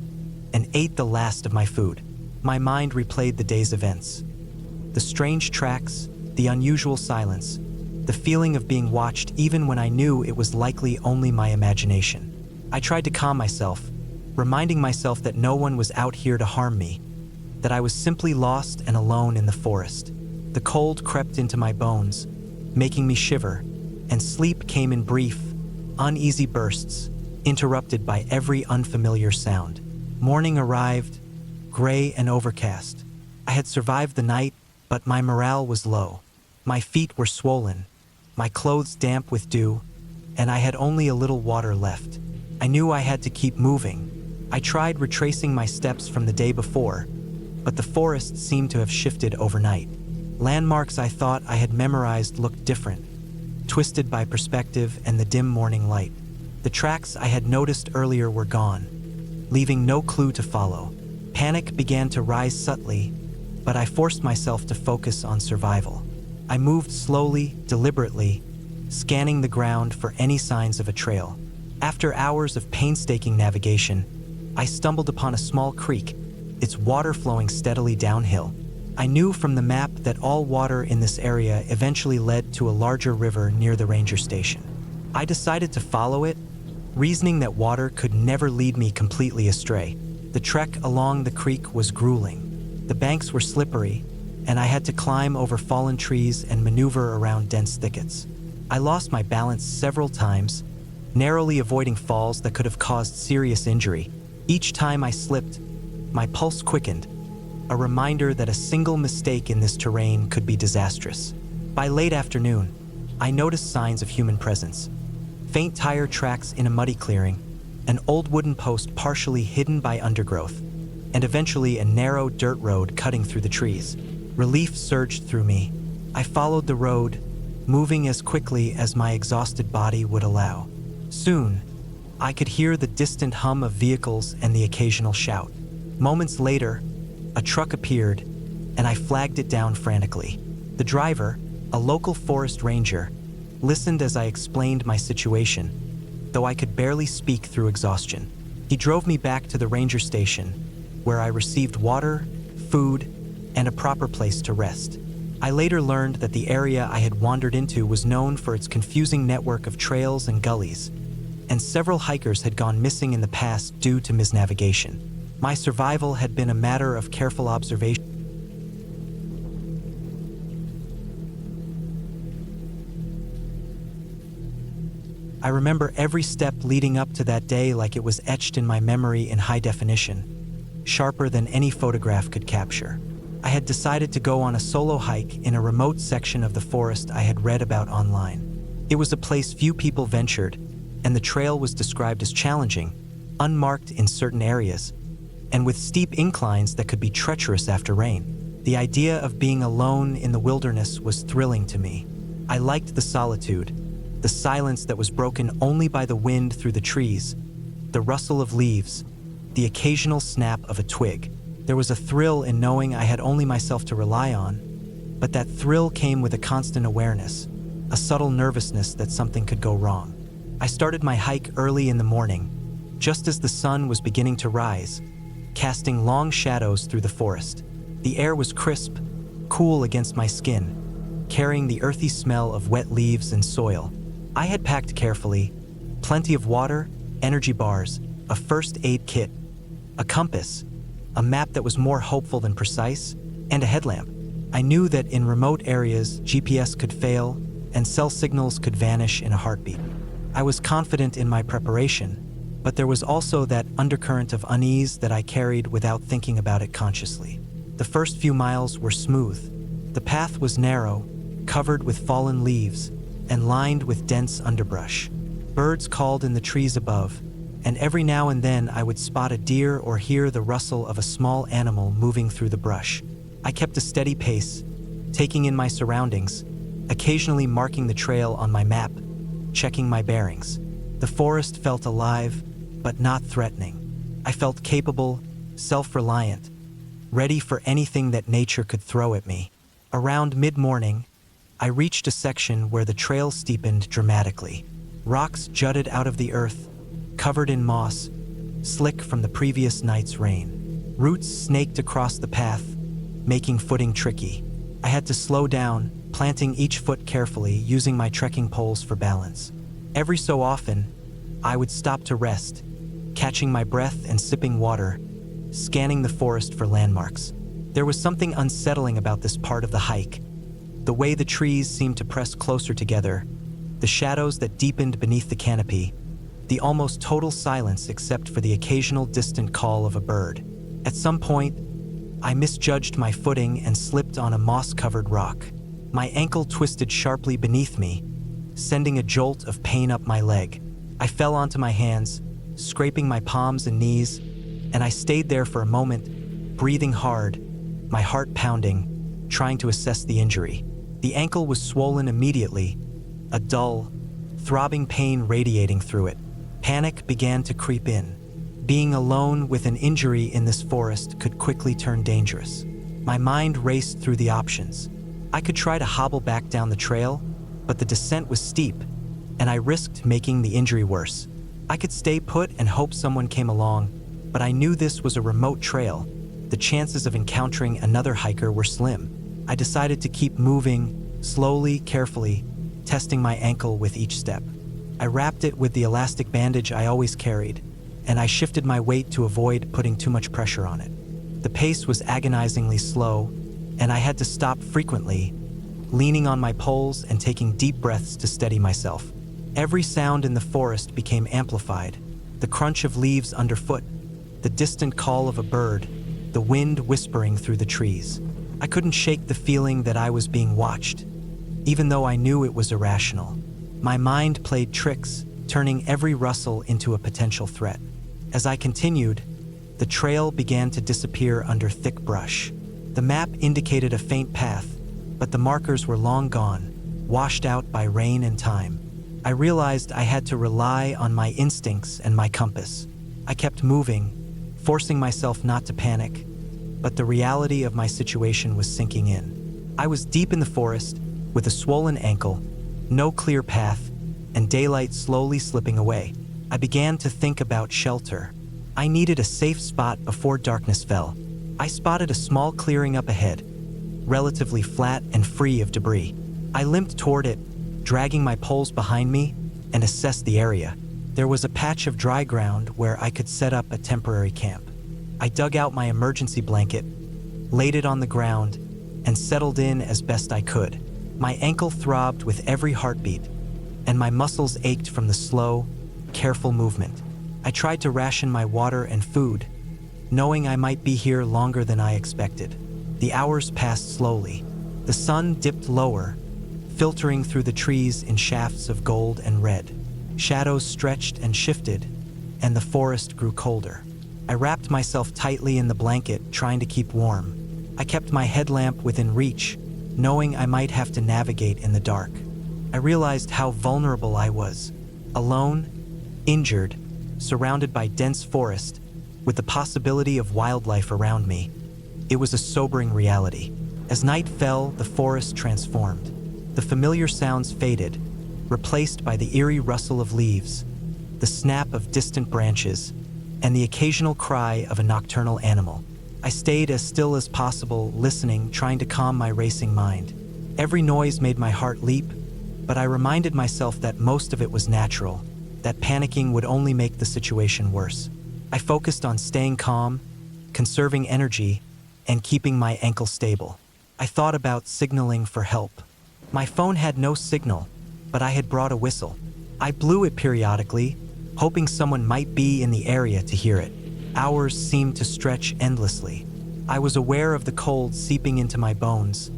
and ate the last of my food. My mind replayed the day's events. The strange tracks, the unusual silence, the feeling of being watched even when I knew it was likely only my imagination. I tried to calm myself, reminding myself that no one was out here to harm me, that I was simply lost and alone in the forest. The cold crept into my bones, making me shiver, and sleep came in brief, uneasy bursts, interrupted by every unfamiliar sound. Morning arrived, gray and overcast. I had survived the night, but my morale was low. My feet were swollen, my clothes damp with dew, and I had only a little water left. I knew I had to keep moving. I tried retracing my steps from the day before, but the forest seemed to have shifted overnight. Landmarks I thought I had memorized looked different, twisted by perspective and the dim morning light. The tracks I had noticed earlier were gone, leaving no clue to follow. Panic began to rise subtly, but I forced myself to focus on survival. I moved slowly, deliberately, scanning the ground for any signs of a trail. After hours of painstaking navigation, I stumbled upon a small creek, its water flowing steadily downhill. I knew from the map that all water in this area eventually led to a larger river near the ranger station. I decided to follow it, reasoning that water could never lead me completely astray. The trek along the creek was grueling. The banks were slippery, and I had to climb over fallen trees and maneuver around dense thickets. I lost my balance several times, narrowly avoiding falls that could have caused serious injury. Each time I slipped, my pulse quickened, a reminder that a single mistake in this terrain could be disastrous. By late afternoon, I noticed signs of human presence. Faint tire tracks in a muddy clearing, an old wooden post partially hidden by undergrowth, and eventually a narrow dirt road cutting through the trees. Relief surged through me. I followed the road, moving as quickly as my exhausted body would allow. Soon, I could hear the distant hum of vehicles and the occasional shout. Moments later, a truck appeared, and I flagged it down frantically. The driver, a local forest ranger, listened as I explained my situation, though I could barely speak through exhaustion. He drove me back to the ranger station, where I received water, food, and a proper place to rest. I later learned that the area I had wandered into was known for its confusing network of trails and gullies, and several hikers had gone missing in the past due to misnavigation. My survival had been a matter of careful observation. I remember every step leading up to that day like it was etched in my memory in high definition, sharper than any photograph could capture. I had decided to go on a solo hike in a remote section of the forest I had read about online. It was a place few people ventured, and the trail was described as challenging, unmarked in certain areas, and with steep inclines that could be treacherous after rain. The idea of being alone in the wilderness was thrilling to me. I liked the solitude, the silence that was broken only by the wind through the trees, the rustle of leaves, the occasional snap of a twig. There was a thrill in knowing I had only myself to rely on, but that thrill came with a constant awareness, a subtle nervousness that something could go wrong. I started my hike early in the morning, just as the sun was beginning to rise, casting long shadows through the forest. The air was crisp, cool against my skin, carrying the earthy smell of wet leaves and soil. I had packed carefully, plenty of water, energy bars, a first aid kit, a compass, a map that was more hopeful than precise, and a headlamp. I knew that in remote areas, GPS could fail and cell signals could vanish in a heartbeat. I was confident in my preparation, but there was also that undercurrent of unease that I carried without thinking about it consciously. The first few miles were smooth. The path was narrow, covered with fallen leaves, and lined with dense underbrush. Birds called in the trees above, and every now and then I would spot a deer or hear the rustle of a small animal moving through the brush. I kept a steady pace, taking in my surroundings, occasionally marking the trail on my map, checking my bearings. The forest felt alive, but not threatening. I felt capable, self-reliant, ready for anything that nature could throw at me. Around mid-morning, I reached a section where the trail steepened dramatically. Rocks jutted out of the earth, covered in moss, slick from the previous night's rain. Roots snaked across the path, making footing tricky. I had to slow down, planting each foot carefully, using my trekking poles for balance. Every so often, I would stop to rest, catching my breath and sipping water, scanning the forest for landmarks. There was something unsettling about this part of the hike. The way the trees seemed to press closer together, the shadows that deepened beneath the canopy, the almost total silence except for the occasional distant call of a bird. At some point, I misjudged my footing and slipped on a moss-covered rock. My ankle twisted sharply beneath me, sending a jolt of pain up my leg. I fell onto my hands, scraping my palms and knees, and I stayed there for a moment, breathing hard, my heart pounding, trying to assess the injury. The ankle was swollen immediately, a dull, throbbing pain radiating through it. Panic began to creep in. Being alone with an injury in this forest could quickly turn dangerous. My mind raced through the options. I could try to hobble back down the trail, but the descent was steep, and I risked making the injury worse. I could stay put and hope someone came along, but I knew this was a remote trail. The chances of encountering another hiker were slim. I decided to keep moving, slowly, carefully, testing my ankle with each step. I wrapped it with the elastic bandage I always carried, and I shifted my weight to avoid putting too much pressure on it. The pace was agonizingly slow, and I had to stop frequently, leaning on my poles and taking deep breaths to steady myself. Every sound in the forest became amplified: the crunch of leaves underfoot, the distant call of a bird, the wind whispering through the trees. I couldn't shake the feeling that I was being watched, even though I knew it was irrational. My mind played tricks, turning every rustle into a potential threat. As I continued, the trail began to disappear under thick brush. The map indicated a faint path, but the markers were long gone, washed out by rain and time. I realized I had to rely on my instincts and my compass. I kept moving, forcing myself not to panic, but the reality of my situation was sinking in. I was deep in the forest, with a swollen ankle, no clear path, and daylight slowly slipping away. I began to think about shelter. I needed a safe spot before darkness fell. I spotted a small clearing up ahead, relatively flat and free of debris. I limped toward it, dragging my poles behind me, and assessed the area. There was a patch of dry ground where I could set up a temporary camp. I dug out my emergency blanket, laid it on the ground, and settled in as best I could. My ankle throbbed with every heartbeat, and my muscles ached from the slow, careful movement. I tried to ration my water and food, knowing I might be here longer than I expected. The hours passed slowly. The sun dipped lower, filtering through the trees in shafts of gold and red. Shadows stretched and shifted, and the forest grew colder. I wrapped myself tightly in the blanket, trying to keep warm. I kept my headlamp within reach, knowing I might have to navigate in the dark. I realized how vulnerable I was. Alone, injured, surrounded by dense forest, with the possibility of wildlife around me. It was a sobering reality. As night fell, the forest transformed. The familiar sounds faded, replaced by the eerie rustle of leaves, the snap of distant branches, and the occasional cry of a nocturnal animal. I stayed as still as possible, listening, trying to calm my racing mind. Every noise made my heart leap, but I reminded myself that most of it was natural, that panicking would only make the situation worse. I focused on staying calm, conserving energy, and keeping my ankle stable. I thought about signaling for help. My phone had no signal, but I had brought a whistle. I blew it periodically, hoping someone might be in the area to hear it. Hours seemed to stretch endlessly. I was aware of the cold seeping into my bones,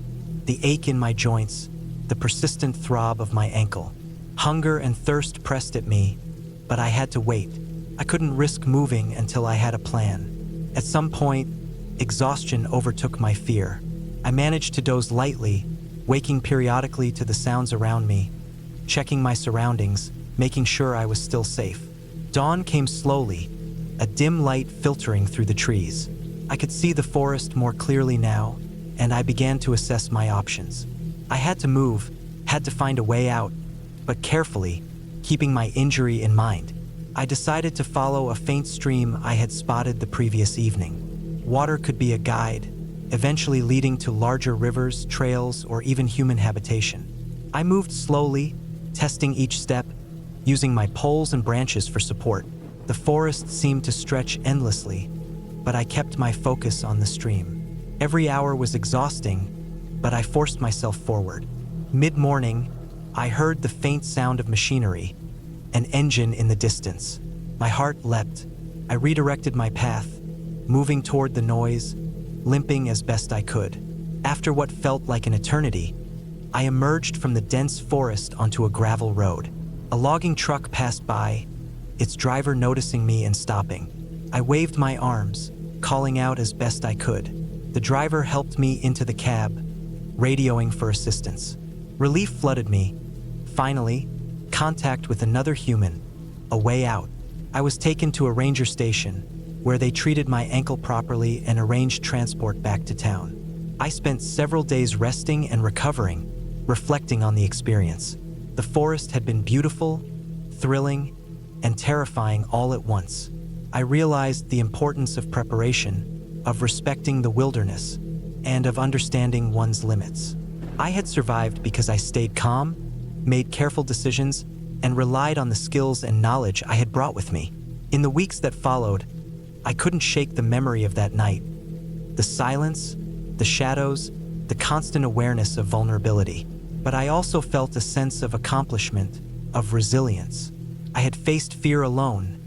the ache in my joints, the persistent throb of my ankle. Hunger and thirst pressed at me, but I had to wait. I couldn't risk moving until I had a plan. At some point, exhaustion overtook my fear. I managed to doze lightly, waking periodically to the sounds around me, checking my surroundings, making sure I was still safe. Dawn came slowly, a dim light filtering through the trees. I could see the forest more clearly now, and I began to assess my options. I had to move, had to find a way out, but carefully, keeping my injury in mind. I decided to follow a faint stream I had spotted the previous evening. Water could be a guide, eventually leading to larger rivers, trails, or even human habitation. I moved slowly, testing each step, using my poles and branches for support. The forest seemed to stretch endlessly, but I kept my focus on the stream. Every hour was exhausting, but I forced myself forward. Mid-morning, I heard the faint sound of machinery, an engine in the distance. My heart leapt. I redirected my path, moving toward the noise, limping as best I could. After what felt like an eternity, I emerged from the dense forest onto a gravel road. A logging truck passed by, its driver noticing me and stopping. I waved my arms, calling out as best I could. The driver helped me into the cab, radioing for assistance. Relief flooded me. Finally, contact with another human, a way out. I was taken to a ranger station, where they treated my ankle properly and arranged transport back to town. I spent several days resting and recovering, reflecting on the experience. The forest had been beautiful, thrilling, and terrifying all at once. I realized the importance of preparation, of respecting the wilderness, and of understanding one's limits. I had survived because I stayed calm, made careful decisions, and relied on the skills and knowledge I had brought with me. In the weeks that followed, I couldn't shake the memory of that night. The silence, the shadows, the constant awareness of vulnerability. But I also felt a sense of accomplishment, of resilience. I had faced fear alone,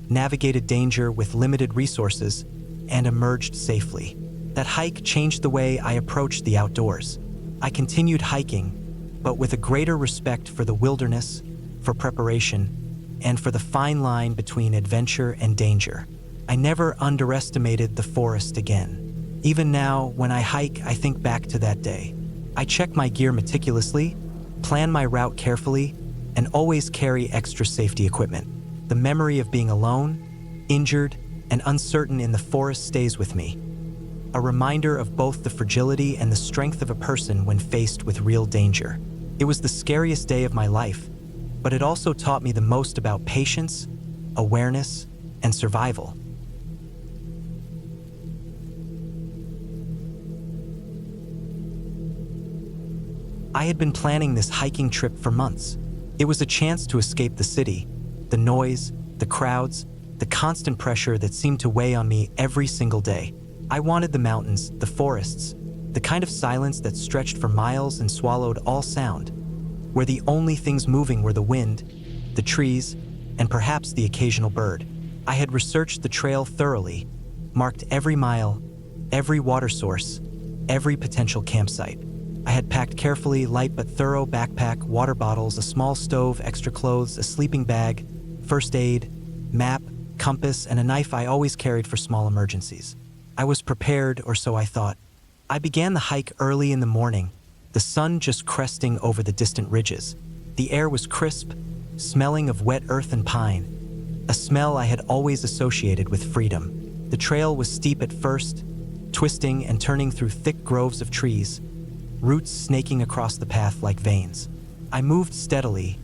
navigated danger with limited resources, and emerged safely. That hike changed the way I approached the outdoors. I continued hiking, but with a greater respect for the wilderness, for preparation, and for the fine line between adventure and danger. I never underestimated the forest again. Even now, when I hike, I think back to that day. I check my gear meticulously, plan my route carefully, and always carry extra safety equipment. The memory of being alone, injured, and uncertain in the forest stays with me. A reminder of both the fragility and the strength of a person when faced with real danger. It was the scariest day of my life, but it also taught me the most about patience, awareness, and survival. I had been planning this hiking trip for months. It was a chance to escape the city, the noise, the crowds, the constant pressure that seemed to weigh on me every single day. I wanted the mountains, the forests, the kind of silence that stretched for miles and swallowed all sound, where the only things moving were the wind, the trees, and perhaps the occasional bird. I had researched the trail thoroughly, marked every mile, every water source, every potential campsite. I had packed carefully, light but thorough backpack, water bottles, a small stove, extra clothes, a sleeping bag, first aid, map, compass, and a knife I always carried for small emergencies. I was prepared, or so I thought. I began the hike early in the morning, the sun just cresting over the distant ridges. The air was crisp, smelling of wet earth and pine, a smell I had always associated with freedom. The trail was steep at first, twisting and turning through thick groves of trees, roots snaking across the path like veins. I moved steadily,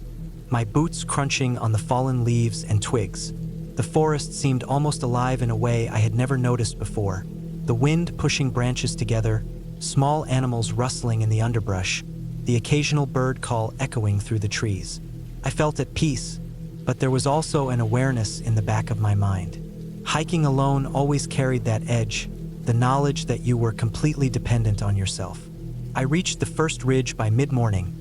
my boots crunching on the fallen leaves and twigs. The forest seemed almost alive in a way I had never noticed before. The wind pushing branches together, small animals rustling in the underbrush, the occasional bird call echoing through the trees. I felt at peace, but there was also an awareness in the back of my mind. Hiking alone always carried that edge, the knowledge that you were completely dependent on yourself. I reached the first ridge by mid-morning,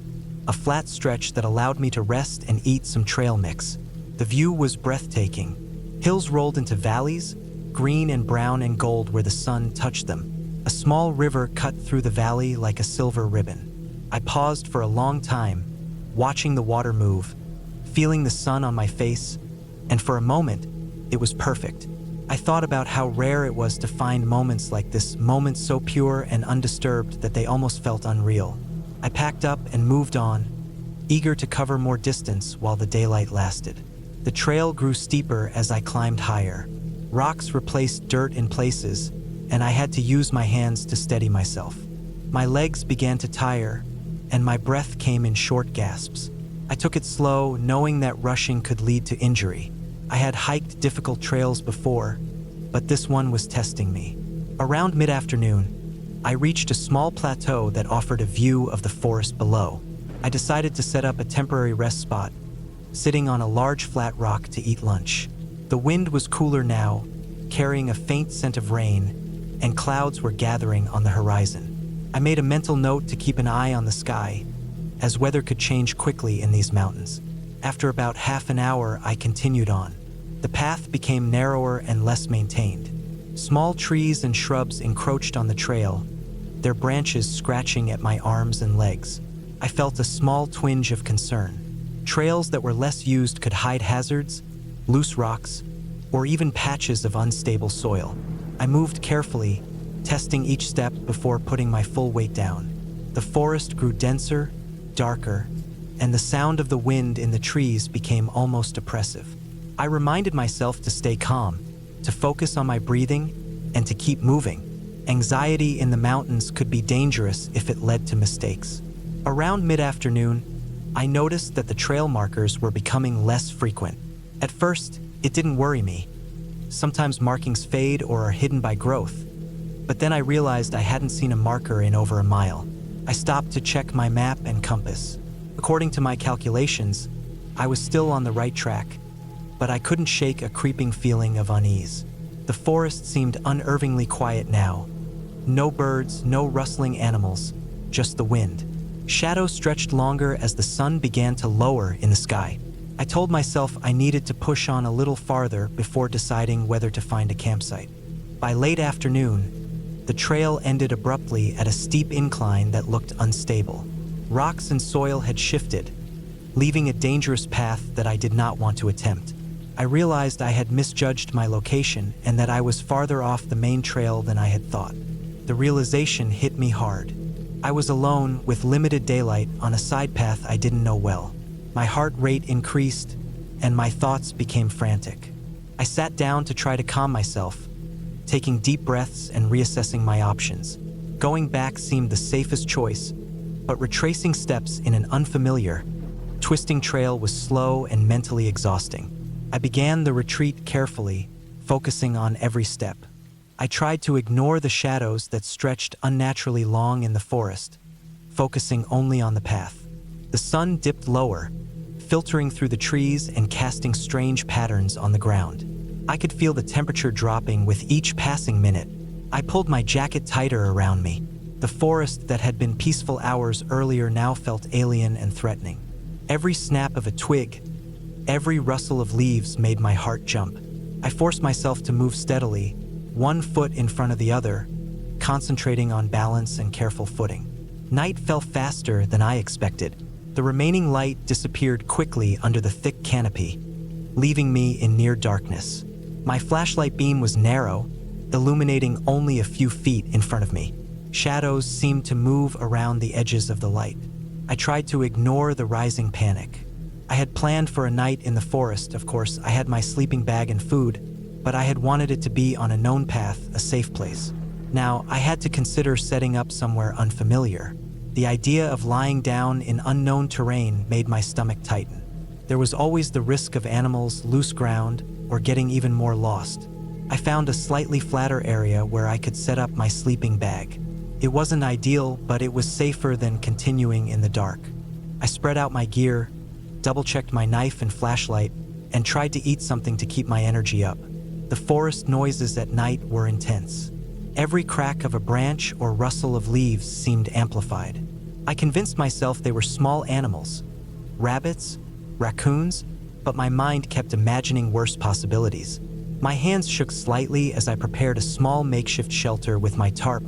a flat stretch that allowed me to rest and eat some trail mix. The view was breathtaking. Hills rolled into valleys, green and brown and gold where the sun touched them. A small river cut through the valley like a silver ribbon. I paused for a long time, watching the water move, feeling the sun on my face, and for a moment, it was perfect. I thought about how rare it was to find moments like this, moments so pure and undisturbed that they almost felt unreal. I packed up and moved on, eager to cover more distance while the daylight lasted. The trail grew steeper as I climbed higher. Rocks replaced dirt in places, and I had to use my hands to steady myself. My legs began to tire, and my breath came in short gasps. I took it slow, knowing that rushing could lead to injury. I had hiked difficult trails before, but this one was testing me. Around mid-afternoon, I reached a small plateau that offered a view of the forest below. I decided to set up a temporary rest spot, sitting on a large flat rock to eat lunch. The wind was cooler now, carrying a faint scent of rain, and clouds were gathering on the horizon. I made a mental note to keep an eye on the sky, as weather could change quickly in these mountains. After about half an hour, I continued on. The path became narrower and less maintained. Small trees and shrubs encroached on the trail, their branches scratching at my arms and legs. I felt a small twinge of concern. Trails that were less used could hide hazards, loose rocks, or even patches of unstable soil. I moved carefully, testing each step before putting my full weight down. The forest grew denser, darker, and the sound of the wind in the trees became almost oppressive. I reminded myself to stay calm, to focus on my breathing, and to keep moving. Anxiety in the mountains could be dangerous if it led to mistakes. Around mid-afternoon, I noticed that the trail markers were becoming less frequent. At first, it didn't worry me. Sometimes markings fade or are hidden by growth. But then I realized I hadn't seen a marker in over a mile. I stopped to check my map and compass. According to my calculations, I was still on the right track, but I couldn't shake a creeping feeling of unease. The forest seemed unnervingly quiet now. No birds, no rustling animals, just the wind. Shadows stretched longer as the sun began to lower in the sky. I told myself I needed to push on a little farther before deciding whether to find a campsite. By late afternoon, the trail ended abruptly at a steep incline that looked unstable. Rocks and soil had shifted, leaving a dangerous path that I did not want to attempt. I realized I had misjudged my location and that I was farther off the main trail than I had thought. The realization hit me hard. I was alone with limited daylight on a side path I didn't know well. My heart rate increased and my thoughts became frantic. I sat down to try to calm myself, taking deep breaths and reassessing my options. Going back seemed the safest choice, but retracing steps in an unfamiliar, twisting trail was slow and mentally exhausting. I began the retreat carefully, focusing on every step. I tried to ignore the shadows that stretched unnaturally long in the forest, focusing only on the path. The sun dipped lower, filtering through the trees and casting strange patterns on the ground. I could feel the temperature dropping with each passing minute. I pulled my jacket tighter around me. The forest that had been peaceful hours earlier now felt alien and threatening. Every snap of a twig, every rustle of leaves made my heart jump. I forced myself to move steadily, one foot in front of the other, concentrating on balance and careful footing. Night fell faster than I expected. The remaining light disappeared quickly under the thick canopy, leaving me in near darkness. My flashlight beam was narrow, illuminating only a few feet in front of me. Shadows seemed to move around the edges of the light. I tried to ignore the rising panic. I had planned for a night in the forest, of course. I had my sleeping bag and food, but I had wanted it to be on a known path, a safe place. Now, I had to consider setting up somewhere unfamiliar. The idea of lying down in unknown terrain made my stomach tighten. There was always the risk of animals, loose ground, or getting even more lost. I found a slightly flatter area where I could set up my sleeping bag. It wasn't ideal, but it was safer than continuing in the dark. I spread out my gear, double-checked my knife and flashlight, and tried to eat something to keep my energy up. The forest noises at night were intense. Every crack of a branch or rustle of leaves seemed amplified. I convinced myself they were small animals, rabbits, raccoons, but my mind kept imagining worse possibilities. My hands shook slightly as I prepared a small makeshift shelter with my tarp,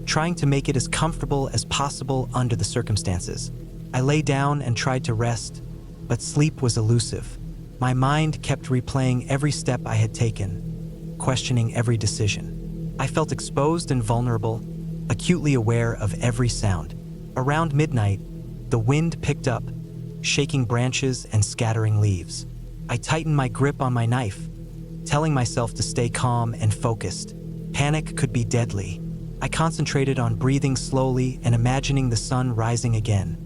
trying to make it as comfortable as possible under the circumstances. I lay down and tried to rest, but sleep was elusive. My mind kept replaying every step I had taken, questioning every decision. I felt exposed and vulnerable, acutely aware of every sound. Around midnight, the wind picked up, shaking branches and scattering leaves. I tightened my grip on my knife, telling myself to stay calm and focused. Panic could be deadly. I concentrated on breathing slowly and imagining the sun rising again,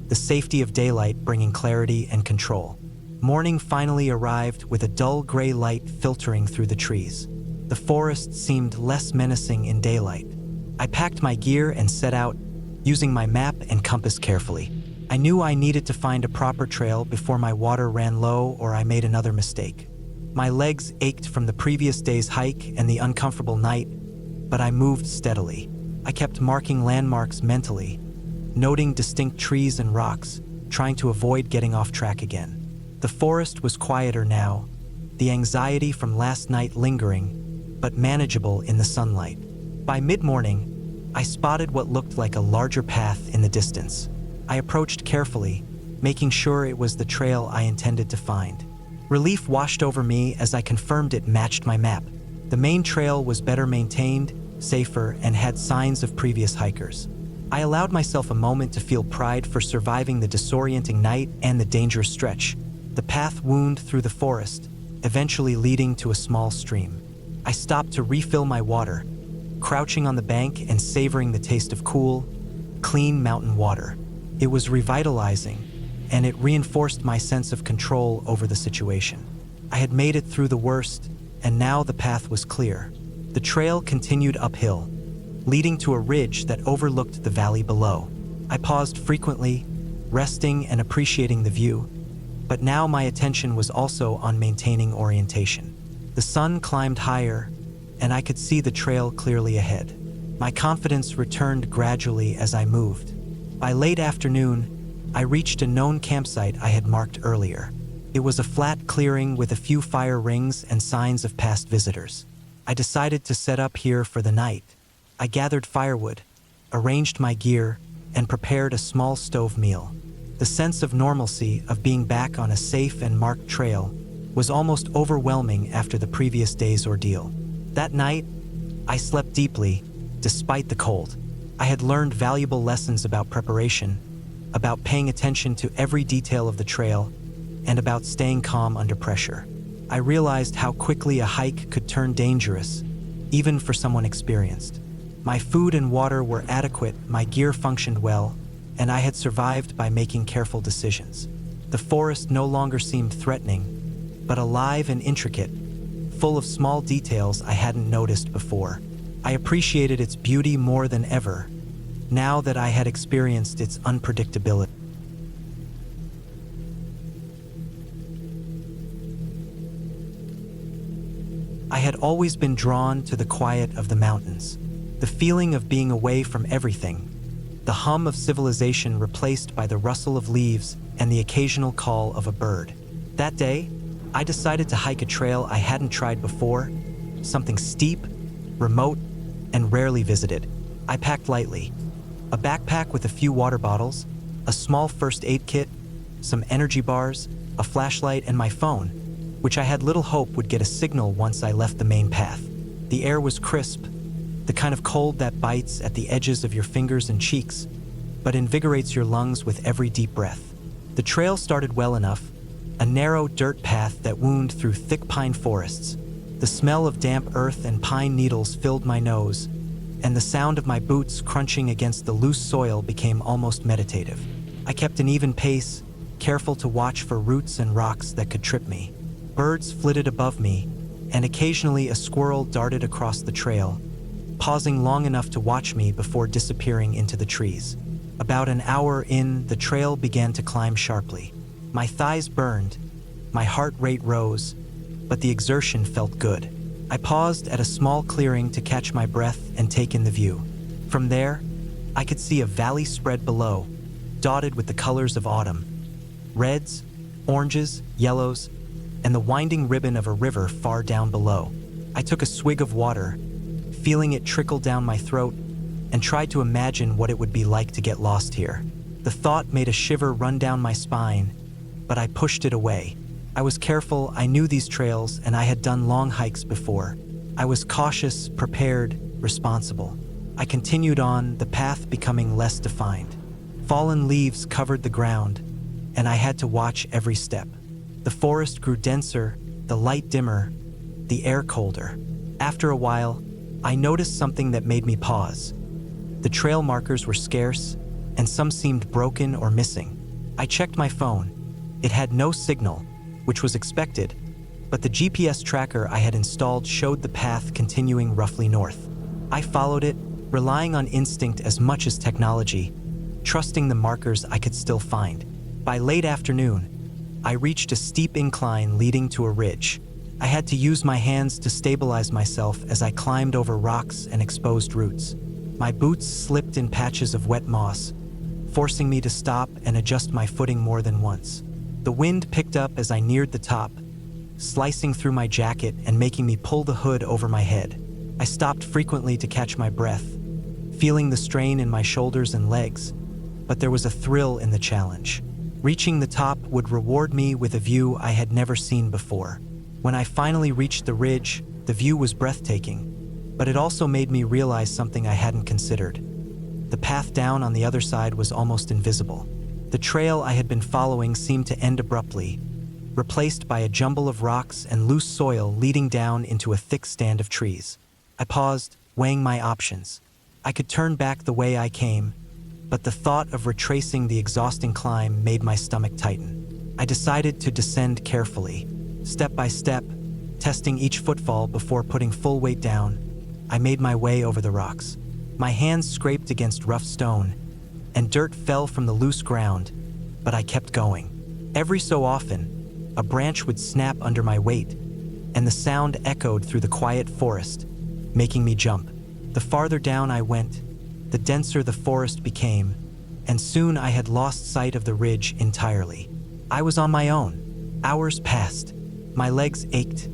the safety of daylight bringing clarity and control. Morning finally arrived with a dull gray light filtering through the trees. The forest seemed less menacing in daylight. I packed my gear and set out, using my map and compass carefully. I knew I needed to find a proper trail before my water ran low or I made another mistake. My legs ached from the previous day's hike and the uncomfortable night, but I moved steadily. I kept marking landmarks mentally, noting distinct trees and rocks, trying to avoid getting off track again. The forest was quieter now, the anxiety from last night lingering, but manageable in the sunlight. By mid-morning, I spotted what looked like a larger path in the distance. I approached carefully, making sure it was the trail I intended to find. Relief washed over me as I confirmed it matched my map. The main trail was better maintained, safer, and had signs of previous hikers. I allowed myself a moment to feel pride for surviving the disorienting night and the dangerous stretch. The path wound through the forest, eventually leading to a small stream. I stopped to refill my water, crouching on the bank and savoring the taste of cool, clean mountain water. It was revitalizing, and it reinforced my sense of control over the situation. I had made it through the worst, and now the path was clear. The trail continued uphill, leading to a ridge that overlooked the valley below. I paused frequently, resting and appreciating the view, But now my attention was also on maintaining orientation. The sun climbed higher, and I could see the trail clearly ahead. My confidence returned gradually as I moved. By late afternoon, I reached a known campsite I had marked earlier. It was a flat clearing with a few fire rings and signs of past visitors. I decided to set up here for the night. I gathered firewood, arranged my gear, and prepared a small stove meal. The sense of normalcy of being back on a safe and marked trail was almost overwhelming after the previous day's ordeal. That night, I slept deeply, despite the cold. I had learned valuable lessons about preparation, about paying attention to every detail of the trail, and about staying calm under pressure. I realized how quickly a hike could turn dangerous, even for someone experienced. My food and water were adequate, my gear functioned well, and I had survived by making careful decisions. The forest no longer seemed threatening, but alive and intricate, full of small details I hadn't noticed before. I appreciated its beauty more than ever, now that I had experienced its unpredictability. I had always been drawn to the quiet of the mountains, the feeling of being away from everything, the hum of civilization replaced by the rustle of leaves and the occasional call of a bird. That day, I decided to hike a trail I hadn't tried before, something steep, remote, and rarely visited. I packed lightly: a backpack with a few water bottles, a small first aid kit, some energy bars, a flashlight, and my phone, which I had little hope would get a signal once I left the main path. The air was crisp, the kind of cold that bites at the edges of your fingers and cheeks, but invigorates your lungs with every deep breath. The trail started well enough, a narrow dirt path that wound through thick pine forests. The smell of damp earth and pine needles filled my nose, and the sound of my boots crunching against the loose soil became almost meditative. I kept an even pace, careful to watch for roots and rocks that could trip me. Birds flitted above me, and occasionally a squirrel darted across the trail, pausing long enough to watch me before disappearing into the trees. About an hour in, the trail began to climb sharply. My thighs burned, my heart rate rose, but the exertion felt good. I paused at a small clearing to catch my breath and take in the view. From there, I could see a valley spread below, dotted with the colors of autumn: reds, oranges, yellows, and the winding ribbon of a river far down below. I took a swig of water, feeling it trickle down my throat, and tried to imagine what it would be like to get lost here. The thought made a shiver run down my spine, but I pushed it away. I was careful, I knew these trails, and I had done long hikes before. I was cautious, prepared, responsible. I continued on, the path becoming less defined. Fallen leaves covered the ground, and I had to watch every step. The forest grew denser, the light dimmer, the air colder. After a while, I noticed something that made me pause. The trail markers were scarce, and some seemed broken or missing. I checked my phone. It had no signal, which was expected, but the GPS tracker I had installed showed the path continuing roughly north. I followed it, relying on instinct as much as technology, trusting the markers I could still find. By late afternoon, I reached a steep incline leading to a ridge. I had to use my hands to stabilize myself as I climbed over rocks and exposed roots. My boots slipped in patches of wet moss, forcing me to stop and adjust my footing more than once. The wind picked up as I neared the top, slicing through my jacket and making me pull the hood over my head. I stopped frequently to catch my breath, feeling the strain in my shoulders and legs, but there was a thrill in the challenge. Reaching the top would reward me with a view I had never seen before. When I finally reached the ridge, the view was breathtaking, but it also made me realize something I hadn't considered. The path down on the other side was almost invisible. The trail I had been following seemed to end abruptly, replaced by a jumble of rocks and loose soil leading down into a thick stand of trees. I paused, weighing my options. I could turn back the way I came, but the thought of retracing the exhausting climb made my stomach tighten. I decided to descend carefully, step by step, testing each footfall before putting full weight down. I made my way over the rocks. My hands scraped against rough stone, and dirt fell from the loose ground, but I kept going. Every so often, a branch would snap under my weight, and the sound echoed through the quiet forest, making me jump. The farther down I went, the denser the forest became, and soon I had lost sight of the ridge entirely. I was on my own. Hours passed. My legs ached,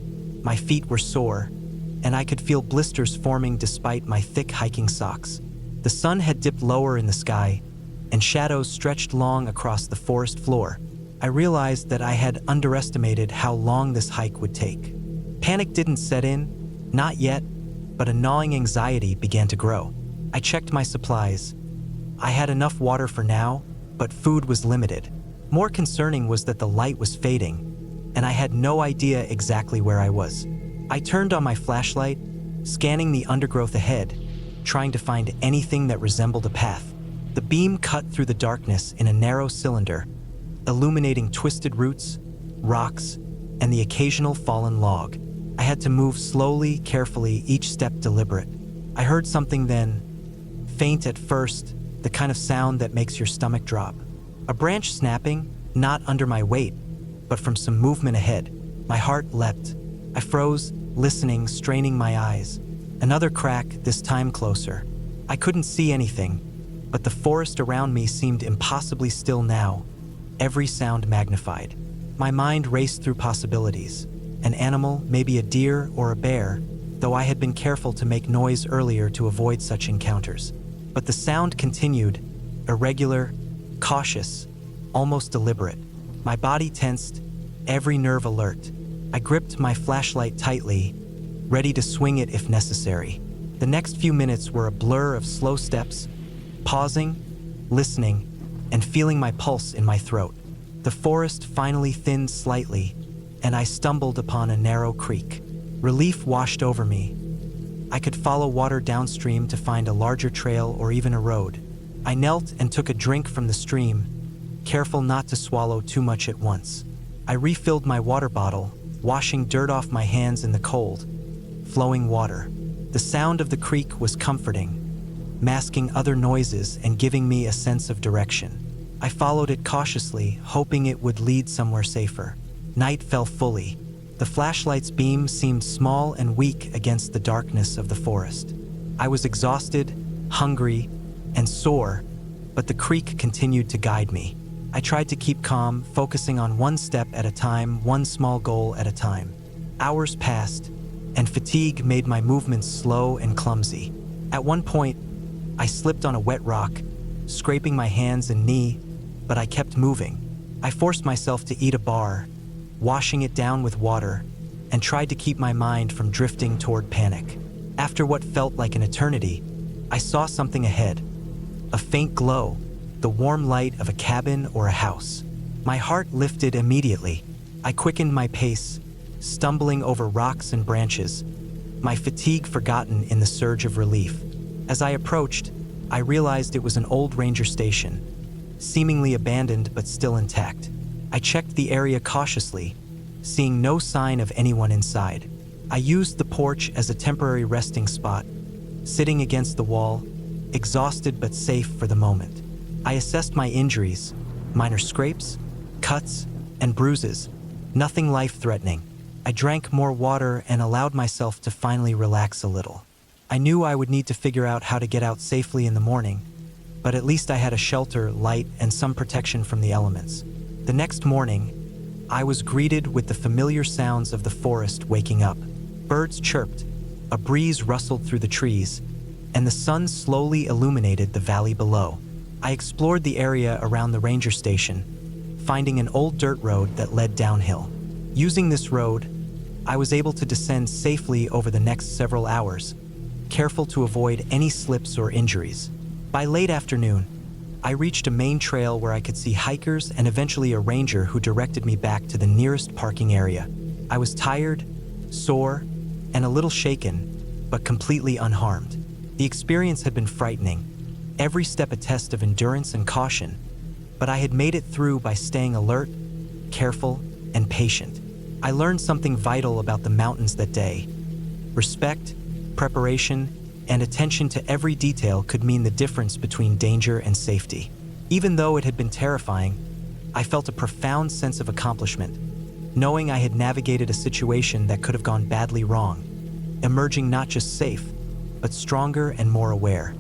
my feet were sore, and I could feel blisters forming despite my thick hiking socks. The sun had dipped lower in the sky, and shadows stretched long across the forest floor. I realized that I had underestimated how long this hike would take. Panic didn't set in, not yet, but a gnawing anxiety began to grow. I checked my supplies. I had enough water for now, but food was limited. More concerning was that the light was fading, and I had no idea exactly where I was. I turned on my flashlight, scanning the undergrowth ahead, trying to find anything that resembled a path. The beam cut through the darkness in a narrow cylinder, illuminating twisted roots, rocks, and the occasional fallen log. I had to move slowly, carefully, each step deliberate. I heard something then, faint at first, the kind of sound that makes your stomach drop. A branch snapping, not under my weight, but from some movement ahead. My heart leapt. I froze, listening, straining my eyes. Another crack, this time closer. I couldn't see anything, but the forest around me seemed impossibly still now, every sound magnified. My mind raced through possibilities. An animal, maybe a deer or a bear, though I had been careful to make noise earlier to avoid such encounters. But the sound continued, irregular, cautious, almost deliberate. My body tensed, every nerve alert. I gripped my flashlight tightly, ready to swing it if necessary. The next few minutes were a blur of slow steps, pausing, listening, and feeling my pulse in my throat. The forest finally thinned slightly, and I stumbled upon a narrow creek. Relief washed over me. I could follow water downstream to find a larger trail or even a road. I knelt and took a drink from the stream, careful not to swallow too much at once. I refilled my water bottle, washing dirt off my hands in the cold, flowing water. The sound of the creek was comforting, masking other noises and giving me a sense of direction. I followed it cautiously, hoping it would lead somewhere safer. Night fell fully. The flashlight's beam seemed small and weak against the darkness of the forest. I was exhausted, hungry, and sore, but the creek continued to guide me. I tried to keep calm, focusing on one step at a time, one small goal at a time. Hours passed, and fatigue made my movements slow and clumsy. At one point, I slipped on a wet rock, scraping my hands and knee, but I kept moving. I forced myself to eat a bar, washing it down with water, and tried to keep my mind from drifting toward panic. After what felt like an eternity, I saw something ahead. A faint glow, the warm light of a cabin or a house. My heart lifted immediately. I quickened my pace, stumbling over rocks and branches, my fatigue forgotten in the surge of relief. As I approached, I realized it was an old ranger station, seemingly abandoned but still intact. I checked the area cautiously, seeing no sign of anyone inside. I used the porch as a temporary resting spot, sitting against the wall, exhausted but safe for the moment. I assessed my injuries, minor scrapes, cuts, and bruises, nothing life-threatening. I drank more water and allowed myself to finally relax a little. I knew I would need to figure out how to get out safely in the morning, but at least I had a shelter, light, and some protection from the elements. The next morning, I was greeted with the familiar sounds of the forest waking up. Birds chirped, a breeze rustled through the trees, and the sun slowly illuminated the valley below. I explored the area around the ranger station, finding an old dirt road that led downhill. Using this road, I was able to descend safely over the next several hours, careful to avoid any slips or injuries. By late afternoon, I reached a main trail where I could see hikers and eventually a ranger who directed me back to the nearest parking area. I was tired, sore, and a little shaken, but completely unharmed. The experience had been frightening, every step a test of endurance and caution, but I had made it through by staying alert, careful, and patient. I learned something vital about the mountains that day. Respect, preparation, and attention to every detail could mean the difference between danger and safety. Even though it had been terrifying, I felt a profound sense of accomplishment, knowing I had navigated a situation that could have gone badly wrong, emerging not just safe, but stronger and more aware.